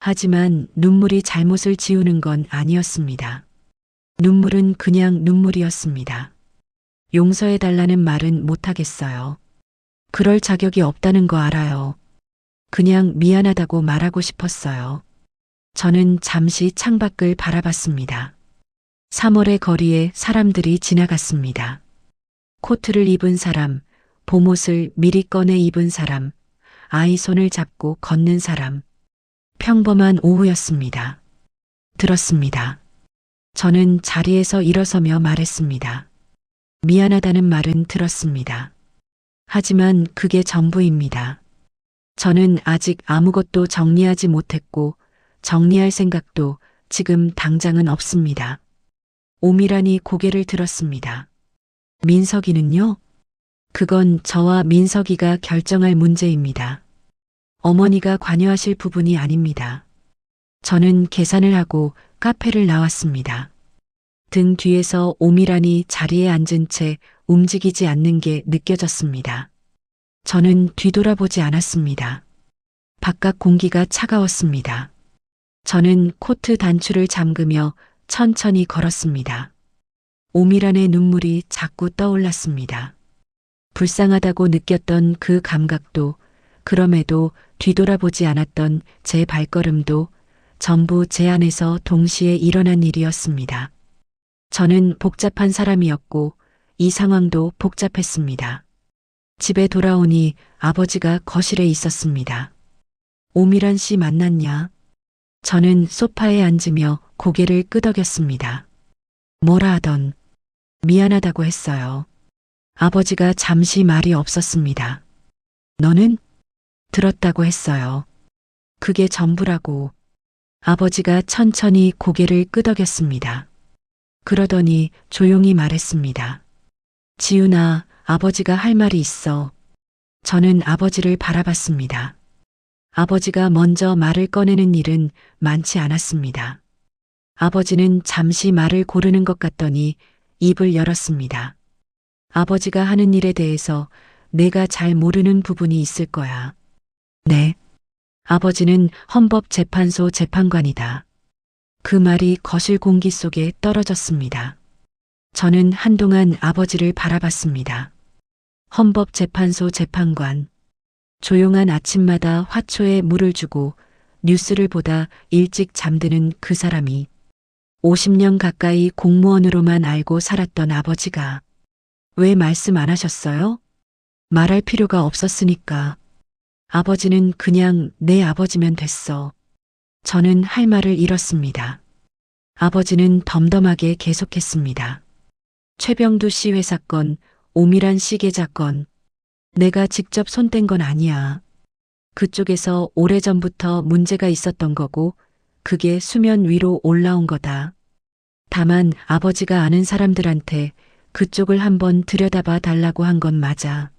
하지만 눈물이 잘못을 지우는 건 아니었습니다. 눈물은 그냥 눈물이었습니다. 용서해달라는 말은 못하겠어요. 그럴 자격이 없다는 거 알아요. 그냥 미안하다고 말하고 싶었어요. 저는 잠시 창밖을 바라봤습니다. 3월의 거리에 사람들이 지나갔습니다. 코트를 입은 사람, 봄옷을 미리 꺼내 입은 사람, 아이 손을 잡고 걷는 사람. 평범한 오후였습니다. 들었습니다. 저는 자리에서 일어서며 말했습니다. 미안하다는 말은 들었습니다. 하지만 그게 전부입니다. 저는 아직 아무것도 정리하지 못했고 정리할 생각도 지금 당장은 없습니다. 오미란이 고개를 들었습니다. 민석이는요? 그건 저와 민석이가 결정할 문제입니다. 어머니가 관여하실 부분이 아닙니다. 저는 계산을 하고 카페를 나왔습니다. 등 뒤에서 오미란이 자리에 앉은 채 움직이지 않는 게 느껴졌습니다. 저는 뒤돌아보지 않았습니다. 바깥 공기가 차가웠습니다. 저는 코트 단추를 잠그며 천천히 걸었습니다. 오미란의 눈물이 자꾸 떠올랐습니다. 불쌍하다고 느꼈던 그 감각도, 그럼에도 뒤돌아보지 않았던 제 발걸음도 전부 제 안에서 동시에 일어난 일이었습니다. 저는 복잡한 사람이었고 이 상황도 복잡했습니다. 집에 돌아오니 아버지가 거실에 있었습니다. 오미란 씨 만났냐? 저는 소파에 앉으며 고개를 끄덕였습니다. 뭐라 하던 미안하다고 했어요. 아버지가 잠시 말이 없었습니다. 너는? 들었다고 했어요. 그게 전부라고. 아버지가 천천히 고개를 끄덕였습니다. 그러더니 조용히 말했습니다. 지훈아, 아버지가 할 말이 있어. 저는 아버지를 바라봤습니다. 아버지가 먼저 말을 꺼내는 일은 많지 않았습니다. 아버지는 잠시 말을 고르는 것 같더니 입을 열었습니다. 아버지가 하는 일에 대해서 내가 잘 모르는 부분이 있을 거야. 네. 아버지는 헌법재판소 재판관이다. 그 말이 거실 공기 속에 떨어졌습니다. 저는 한동안 아버지를 바라봤습니다. 헌법재판소 재판관. 조용한 아침마다 화초에 물을 주고 뉴스를 보다 일찍 잠드는 그 사람이 50년 가까이 공무원으로만 알고 살았던 아버지가 왜 말씀 안 하셨어요? 말할 필요가 없었으니까. 아버지는 그냥 내 아버지면 됐어. 저는 할 말을 잃었습니다. 아버지는 덤덤하게 계속했습니다. 최병두 씨 회사 건, 오미란 씨 계좌 건. 내가 직접 손댄 건 아니야. 그쪽에서 오래전부터 문제가 있었던 거고 그게 수면 위로 올라온 거다. 다만 아버지가 아는 사람들한테 그쪽을 한번 들여다봐 달라고 한 건 맞아.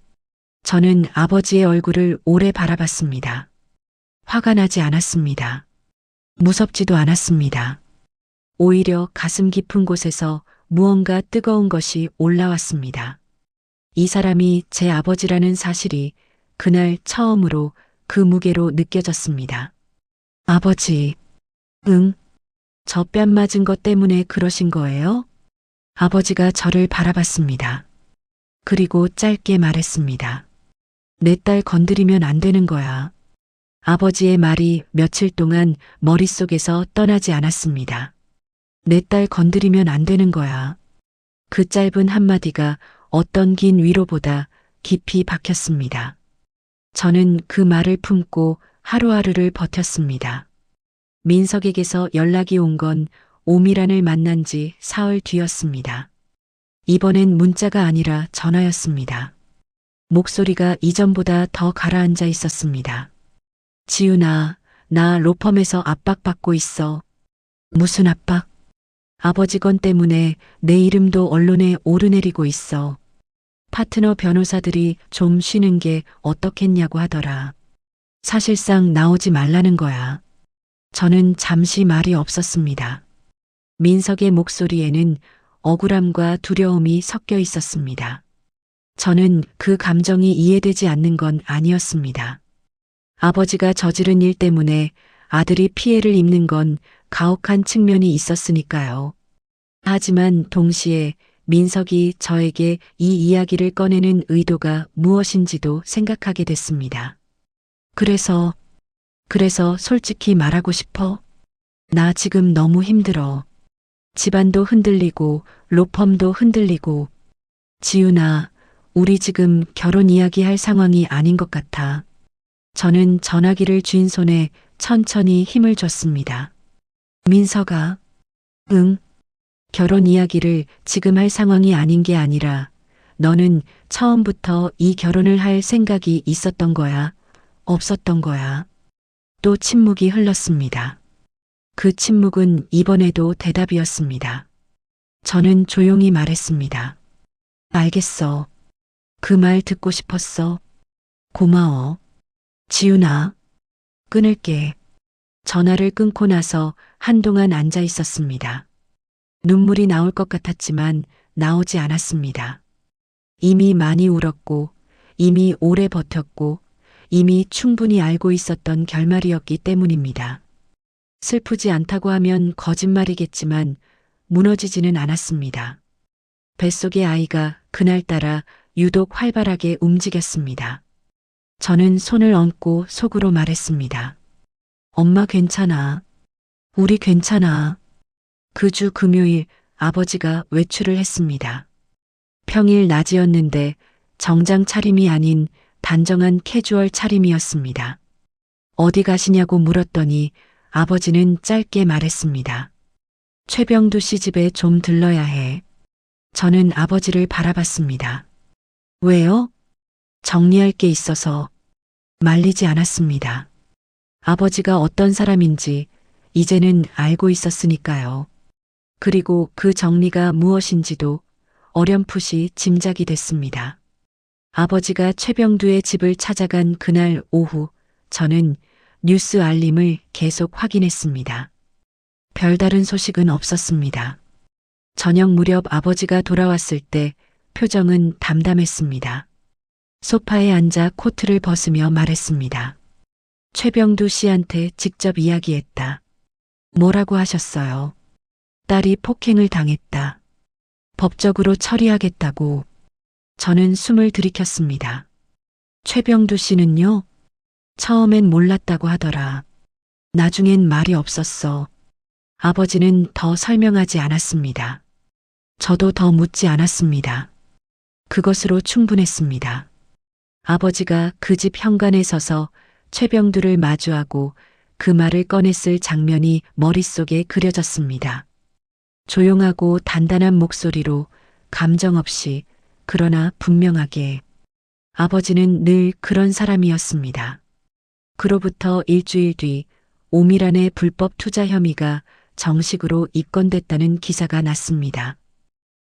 저는 아버지의 얼굴을 오래 바라봤습니다. 화가 나지 않았습니다. 무섭지도 않았습니다. 오히려 가슴 깊은 곳에서 무언가 뜨거운 것이 올라왔습니다. 이 사람이 제 아버지라는 사실이 그날 처음으로 그 무게로 느껴졌습니다. 아버지, 응? 저 뺨 맞은 것 때문에 그러신 거예요? 아버지가 저를 바라봤습니다. 그리고 짧게 말했습니다. 내 딸 건드리면 안 되는 거야. 아버지의 말이 며칠 동안 머릿속에서 떠나지 않았습니다. 내 딸 건드리면 안 되는 거야. 그 짧은 한마디가 어떤 긴 위로보다 깊이 박혔습니다. 저는 그 말을 품고 하루하루를 버텼습니다. 민석에게서 연락이 온 건 오미란을 만난 지 사흘 뒤였습니다. 이번엔 문자가 아니라 전화였습니다. 목소리가 이전보다 더 가라앉아 있었습니다. 지훈아, 나 로펌에서 압박받고 있어. 무슨 압박? 아버지 건 때문에 내 이름도 언론에 오르내리고 있어. 파트너 변호사들이 좀 쉬는 게 어떻겠냐고 하더라. 사실상 나오지 말라는 거야. 저는 잠시 말이 없었습니다. 민석의 목소리에는 억울함과 두려움이 섞여 있었습니다. 저는 그 감정이 이해되지 않는 건 아니었습니다. 아버지가 저지른 일 때문에 아들이 피해를 입는 건 가혹한 측면이 있었으니까요. 하지만 동시에 민석이 저에게 이 이야기를 꺼내는 의도가 무엇인지도 생각하게 됐습니다. 그래서 솔직히 말하고 싶어. 나 지금 너무 힘들어. 집안도 흔들리고 로펌도 흔들리고. 지훈아, 우리 지금 결혼 이야기할 상황이 아닌 것 같아. 저는 전화기를 쥔 손에 천천히 힘을 줬습니다. 민석아, 응. 결혼 이야기를 지금 할 상황이 아닌 게 아니라 너는 처음부터 이 결혼을 할 생각이 있었던 거야? 없었던 거야? 또 침묵이 흘렀습니다. 그 침묵은 이번에도 대답이었습니다. 저는 조용히 말했습니다. 알겠어. 그 말 듣고 싶었어. 고마워. 지훈아. 끊을게. 전화를 끊고 나서 한동안 앉아 있었습니다. 눈물이 나올 것 같았지만 나오지 않았습니다. 이미 많이 울었고, 이미 오래 버텼고, 이미 충분히 알고 있었던 결말이었기 때문입니다. 슬프지 않다고 하면 거짓말이겠지만 무너지지는 않았습니다. 뱃속의 아이가 그날따라 유독 활발하게 움직였습니다. 저는 손을 얹고 속으로 말했습니다. 엄마 괜찮아. 우리 괜찮아. 그 주 금요일 아버지가 외출을 했습니다. 평일 낮이었는데 정장 차림이 아닌 단정한 캐주얼 차림이었습니다. 어디 가시냐고 물었더니 아버지는 짧게 말했습니다. 최병두 씨 집에 좀 들러야 해. 저는 아버지를 바라봤습니다. 왜요? 정리할 게 있어서. 말리지 않았습니다. 아버지가 어떤 사람인지 이제는 알고 있었으니까요. 그리고 그 정리가 무엇인지도 어렴풋이 짐작이 됐습니다. 아버지가 최병두의 집을 찾아간 그날 오후 저는 뉴스 알림을 계속 확인했습니다. 별다른 소식은 없었습니다. 저녁 무렵 아버지가 돌아왔을 때 표정은 담담했습니다. 소파에 앉아 코트를 벗으며 말했습니다. 최병두 씨한테 직접 이야기했다. 뭐라고 하셨어요? 딸이 폭행을 당했다. 법적으로 처리하겠다고. 저는 숨을 들이켰습니다. 최병두 씨는요? 처음엔 몰랐다고 하더라. 나중엔 말이 없었어. 아버지는 더 설명하지 않았습니다. 저도 더 묻지 않았습니다. 그것으로 충분했습니다. 아버지가 그 집 현관에 서서 최병두를 마주하고 그 말을 꺼냈을 장면이 머릿속에 그려졌습니다. 조용하고 단단한 목소리로 감정 없이 그러나 분명하게. 아버지는 늘 그런 사람이었습니다. 그로부터 일주일 뒤 오미란의 불법 투자 혐의가 정식으로 입건됐다는 기사가 났습니다.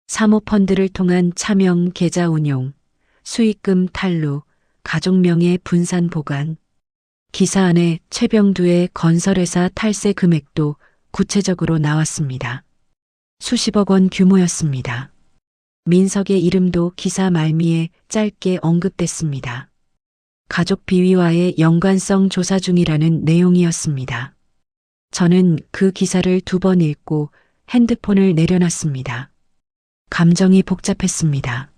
사모펀드를 통한 차명 계좌 운용, 수익금 탈루, 가족명의 분산 보관. 기사 안에 최병두의 건설회사 탈세 금액도 구체적으로 나왔습니다. 수십억 원 규모였습니다. 민석의 이름도 기사 말미에 짧게 언급됐습니다. 가족 비위와의 연관성 조사 중이라는 내용이었습니다. 저는 그 기사를 2번 읽고 핸드폰을 내려놨습니다. 감정이 복잡했습니다.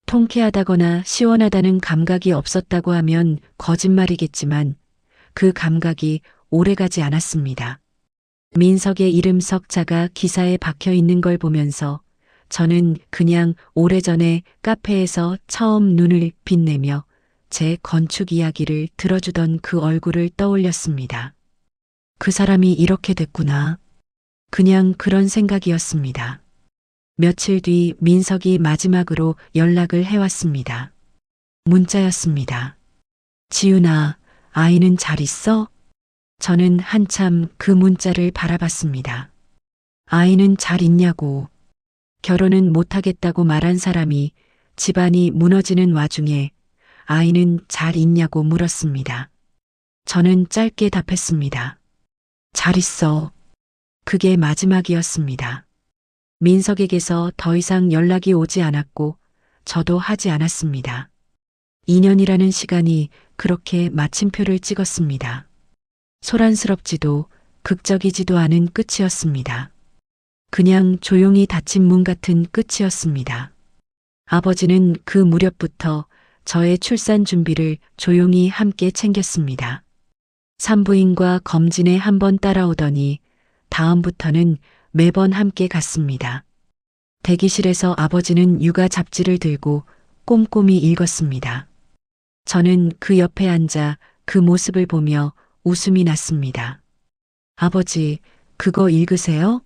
통쾌하다거나 시원하다는 감각이 없었다고 하면 거짓말이겠지만 그 감각이 오래가지 않았습니다. 민석의 이름 석자가 기사에 박혀 있는 걸 보면서 저는 그냥 오래전에 카페에서 처음 눈을 빛내며 제 건축 이야기를 들어주던 그 얼굴을 떠올렸습니다. 그 사람이 이렇게 됐구나. 그냥 그런 생각이었습니다. 며칠 뒤 민석이 마지막으로 연락을 해왔습니다. 문자였습니다. 지훈아, 아이는 잘 있어? 저는 한참 그 문자를 바라봤습니다. 아이는 잘 있냐고. 결혼은 못하겠다고 말한 사람이 집안이 무너지는 와중에 아이는 잘 있냐고 물었습니다. 저는 짧게 답했습니다. 잘 있어. 그게 마지막이었습니다. 민석에게서 더 이상 연락이 오지 않았고 저도 하지 않았습니다. 2년이라는 시간이 그렇게 마침표를 찍었습니다. 소란스럽지도 극적이지도 않은 끝이었습니다. 그냥 조용히 닫힌 문 같은 끝이었습니다. 아버지는 그 무렵부터 저의 출산 준비를 조용히 함께 챙겼습니다. 산부인과 검진에 한 번 따라오더니 다음부터는 매번 함께 갔습니다. 대기실에서 아버지는 육아 잡지를 들고 꼼꼼히 읽었습니다. 저는 그 옆에 앉아 그 모습을 보며 웃음이 났습니다. 아버지, 그거 읽으세요?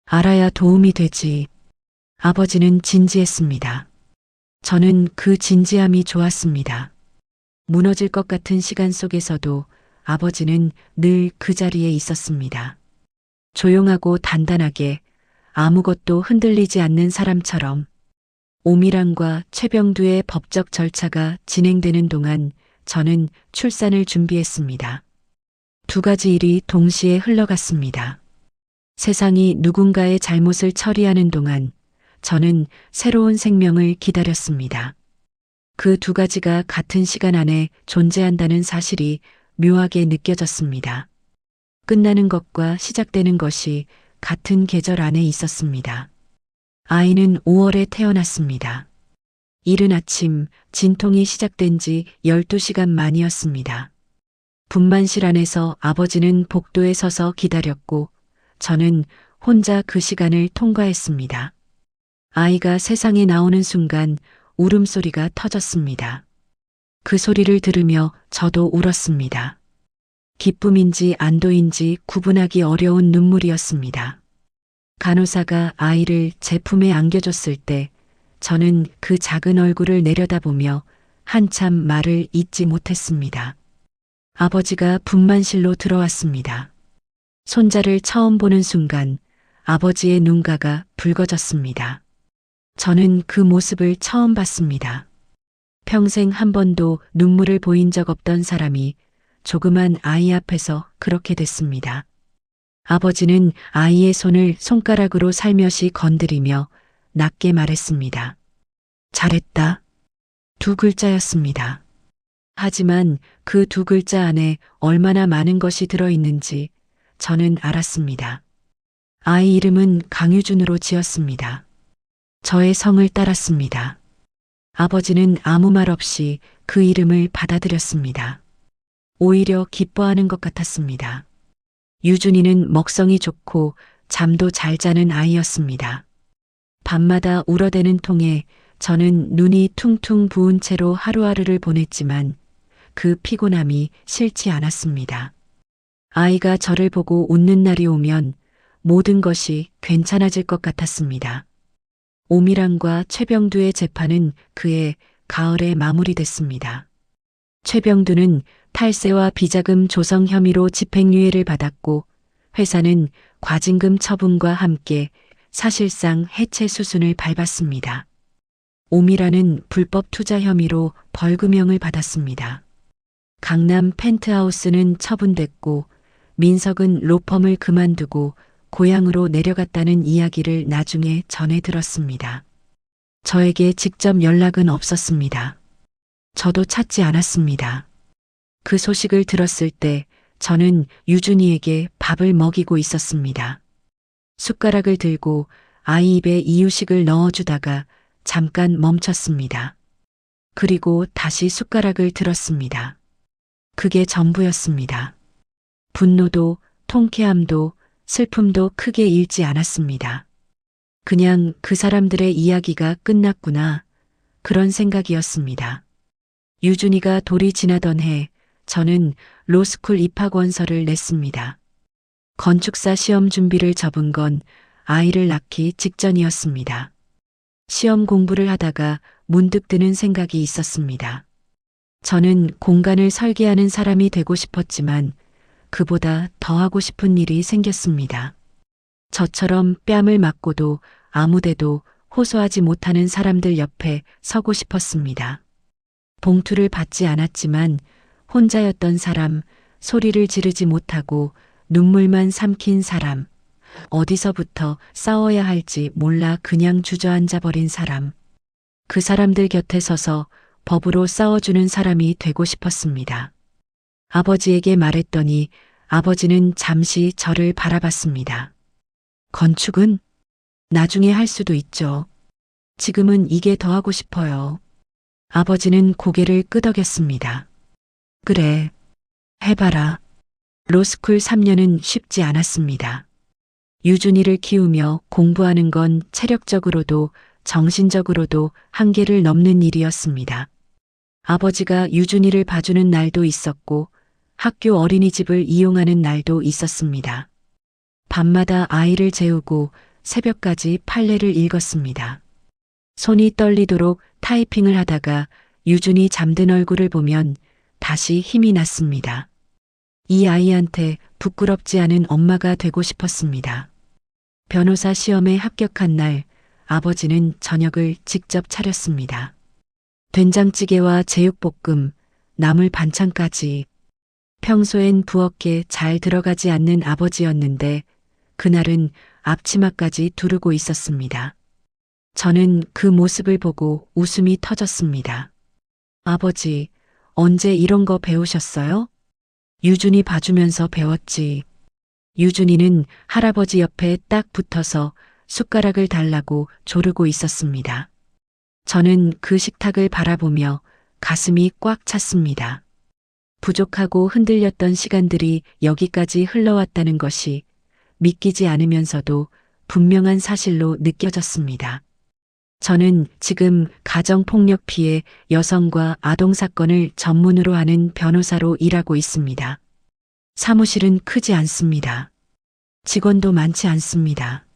알아야 도움이 되지. 아버지는 진지했습니다. 저는 그 진지함이 좋았습니다. 무너질 것 같은 시간 속에서도 아버지는 늘 그 자리에 있었습니다. 조용하고 단단하게 아무것도 흔들리지 않는 사람처럼. 오미란과 최병두의 법적 절차가 진행되는 동안 저는 출산을 준비했습니다. 두 가지 일이 동시에 흘러갔습니다. 세상이 누군가의 잘못을 처리하는 동안 저는 새로운 생명을 기다렸습니다. 그 두 가지가 같은 시간 안에 존재한다는 사실이 묘하게 느껴졌습니다. 끝나는 것과 시작되는 것이 같은 계절 안에 있었습니다. 아이는 5월에 태어났습니다. 이른 아침 진통이 시작된 지 12시간 만이었습니다. 분만실 안에서 아버지는 복도에 서서 기다렸고 저는 혼자 그 시간을 통과했습니다. 아이가 세상에 나오는 순간 울음소리가 터졌습니다. 그 소리를 들으며 저도 울었습니다. 기쁨인지 안도인지 구분하기 어려운 눈물이었습니다. 간호사가 아이를 제 품에 안겨줬을 때 저는 그 작은 얼굴을 내려다보며 한참 말을 잇지 못했습니다. 아버지가 분만실로 들어왔습니다. 손자를 처음 보는 순간 아버지의 눈가가 붉어졌습니다. 저는 그 모습을 처음 봤습니다. 평생 한 번도 눈물을 보인 적 없던 사람이 조그만 아이 앞에서 그렇게 됐습니다. 아버지는 아이의 손을 손가락으로 살며시 건드리며 낮게 말했습니다. 잘했다. 두 글자였습니다. 하지만 그 두 글자 안에 얼마나 많은 것이 들어있는지 저는 알았습니다. 아이 이름은 강유준으로 지었습니다. 저의 성을 따랐습니다. 아버지는 아무 말 없이 그 이름을 받아들였습니다. 오히려 기뻐하는 것 같았습니다. 유준이는 먹성이 좋고 잠도 잘 자는 아이였습니다. 밤마다 울어대는 통에 저는 눈이 퉁퉁 부은 채로 하루하루를 보냈지만 그 피곤함이 싫지 않았습니다. 아이가 저를 보고 웃는 날이 오면 모든 것이 괜찮아질 것 같았습니다. 오미란과 최병두의 재판은 그해 가을에 마무리됐습니다. 최병두는 탈세와 비자금 조성 혐의로 집행유예를 받았고 회사는 과징금 처분과 함께 사실상 해체 수순을 밟았습니다. 오미란은 불법 투자 혐의로 벌금형을 받았습니다. 강남 펜트하우스는 처분됐고 민석은 로펌을 그만두고 고향으로 내려갔다는 이야기를 나중에 전해 들었습니다. 저에게 직접 연락은 없었습니다. 저도 찾지 않았습니다. 그 소식을 들었을 때 저는 유준이에게 밥을 먹이고 있었습니다. 숟가락을 들고 아이 입에 이유식을 넣어주다가 잠깐 멈췄습니다. 그리고 다시 숟가락을 들었습니다. 그게 전부였습니다. 분노도 통쾌함도 슬픔도 크게 잃지 않았습니다. 그냥 그 사람들의 이야기가 끝났구나. 그런 생각이었습니다. 유준이가 돌이 지나던 해 저는 로스쿨 입학원서를 냈습니다. 건축사 시험 준비를 접은 건 아이를 낳기 직전이었습니다. 시험 공부를 하다가 문득 드는 생각이 있었습니다. 저는 공간을 설계하는 사람이 되고 싶었지만 그보다 더 하고 싶은 일이 생겼습니다. 저처럼 뺨을 맞고도 아무데도 호소하지 못하는 사람들 옆에 서고 싶었습니다. 봉투를 받지 않았지만 혼자였던 사람, 소리를 지르지 못하고 눈물만 삼킨 사람, 어디서부터 싸워야 할지 몰라 그냥 주저앉아 버린 사람, 그 사람들 곁에 서서 법으로 싸워주는 사람이 되고 싶었습니다. 아버지에게 말했더니 아버지는 잠시 저를 바라봤습니다. 건축은 나중에 할 수도 있죠. 지금은 이게 더 하고 싶어요. 아버지는 고개를 끄덕였습니다. 그래, 해봐라. 로스쿨 3년은 쉽지 않았습니다. 유준이를 키우며 공부하는 건 체력적으로도 정신적으로도 한계를 넘는 일이었습니다. 아버지가 유준이를 봐주는 날도 있었고 학교 어린이집을 이용하는 날도 있었습니다. 밤마다 아이를 재우고 새벽까지 판례를 읽었습니다. 손이 떨리도록 타이핑을 하다가 유준이 잠든 얼굴을 보면 다시 힘이 났습니다. 이 아이한테 부끄럽지 않은 엄마가 되고 싶었습니다. 변호사 시험에 합격한 날 아버지는 저녁을 직접 차렸습니다. 된장찌개와 제육볶음, 나물 반찬까지. 평소엔 부엌에 잘 들어가지 않는 아버지였는데 그날은 앞치마까지 두르고 있었습니다. 저는 그 모습을 보고 웃음이 터졌습니다. 아버지, 언제 이런 거 배우셨어요? 유준이 봐주면서 배웠지. 유준이는 할아버지 옆에 딱 붙어서 숟가락을 달라고 조르고 있었습니다. 저는 그 식탁을 바라보며 가슴이 꽉 찼습니다. 부족하고 흔들렸던 시간들이 여기까지 흘러왔다는 것이 믿기지 않으면서도 분명한 사실로 느껴졌습니다. 저는 지금 가정폭력 피해 여성과 아동 사건을 전문으로 하는 변호사로 일하고 있습니다. 사무실은 크지 않습니다. 직원도 많지 않습니다.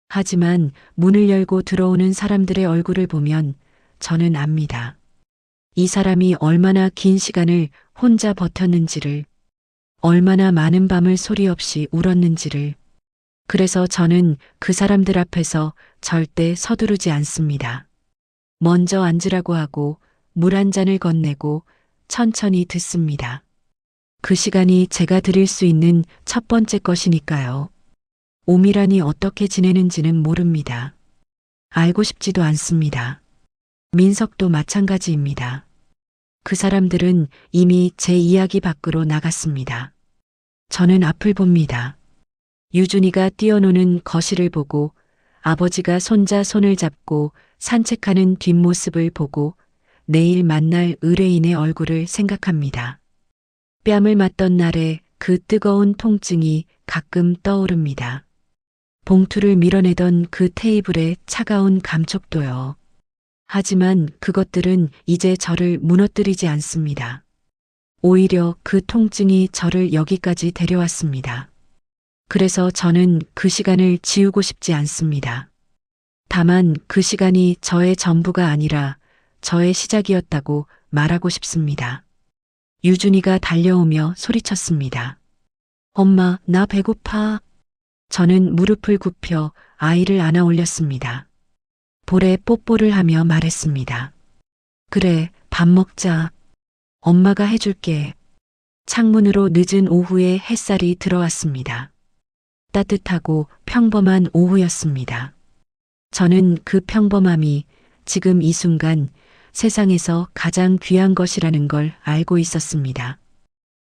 하지만 문을 열고 들어오는 사람들의 얼굴을 보면 저는 압니다. 이 사람이 얼마나 긴 시간을 혼자 버텼는지를, 얼마나 많은 밤을 소리 없이 울었는지를. 그래서 저는 그 사람들 앞에서 절대 서두르지 않습니다. 먼저 앉으라고 하고 물 한 잔을 건네고 천천히 듣습니다. 그 시간이 제가 드릴 수 있는 첫 번째 것이니까요. 오미란이 어떻게 지내는지는 모릅니다. 알고 싶지도 않습니다. 민석도 마찬가지입니다. 그 사람들은 이미 제 이야기 밖으로 나갔습니다. 저는 앞을 봅니다. 유준이가 뛰어노는 거실을 보고 아버지가 손자 손을 잡고 산책하는 뒷모습을 보고 내일 만날 의뢰인의 얼굴을 생각합니다. 뺨을 맞던 날의 그 뜨거운 통증이 가끔 떠오릅니다. 봉투를 밀어내던 그 테이블의 차가운 감촉도요. 하지만 그것들은 이제 저를 무너뜨리지 않습니다. 오히려 그 통증이 저를 여기까지 데려왔습니다. 그래서 저는 그 시간을 지우고 싶지 않습니다. 다만 그 시간이 저의 전부가 아니라 저의 시작이었다고 말하고 싶습니다. 유준이가 달려오며 소리쳤습니다. 엄마, 나 배고파. 저는 무릎을 굽혀 아이를 안아 올렸습니다. 볼에 뽀뽀를 하며 말했습니다. 그래, 밥 먹자. 엄마가 해줄게. 창문으로 늦은 오후에 햇살이 들어왔습니다. 따뜻하고 평범한 오후였습니다. 저는 그 평범함이 지금 이 순간 세상에서 가장 귀한 것이라는 걸 알고 있었습니다.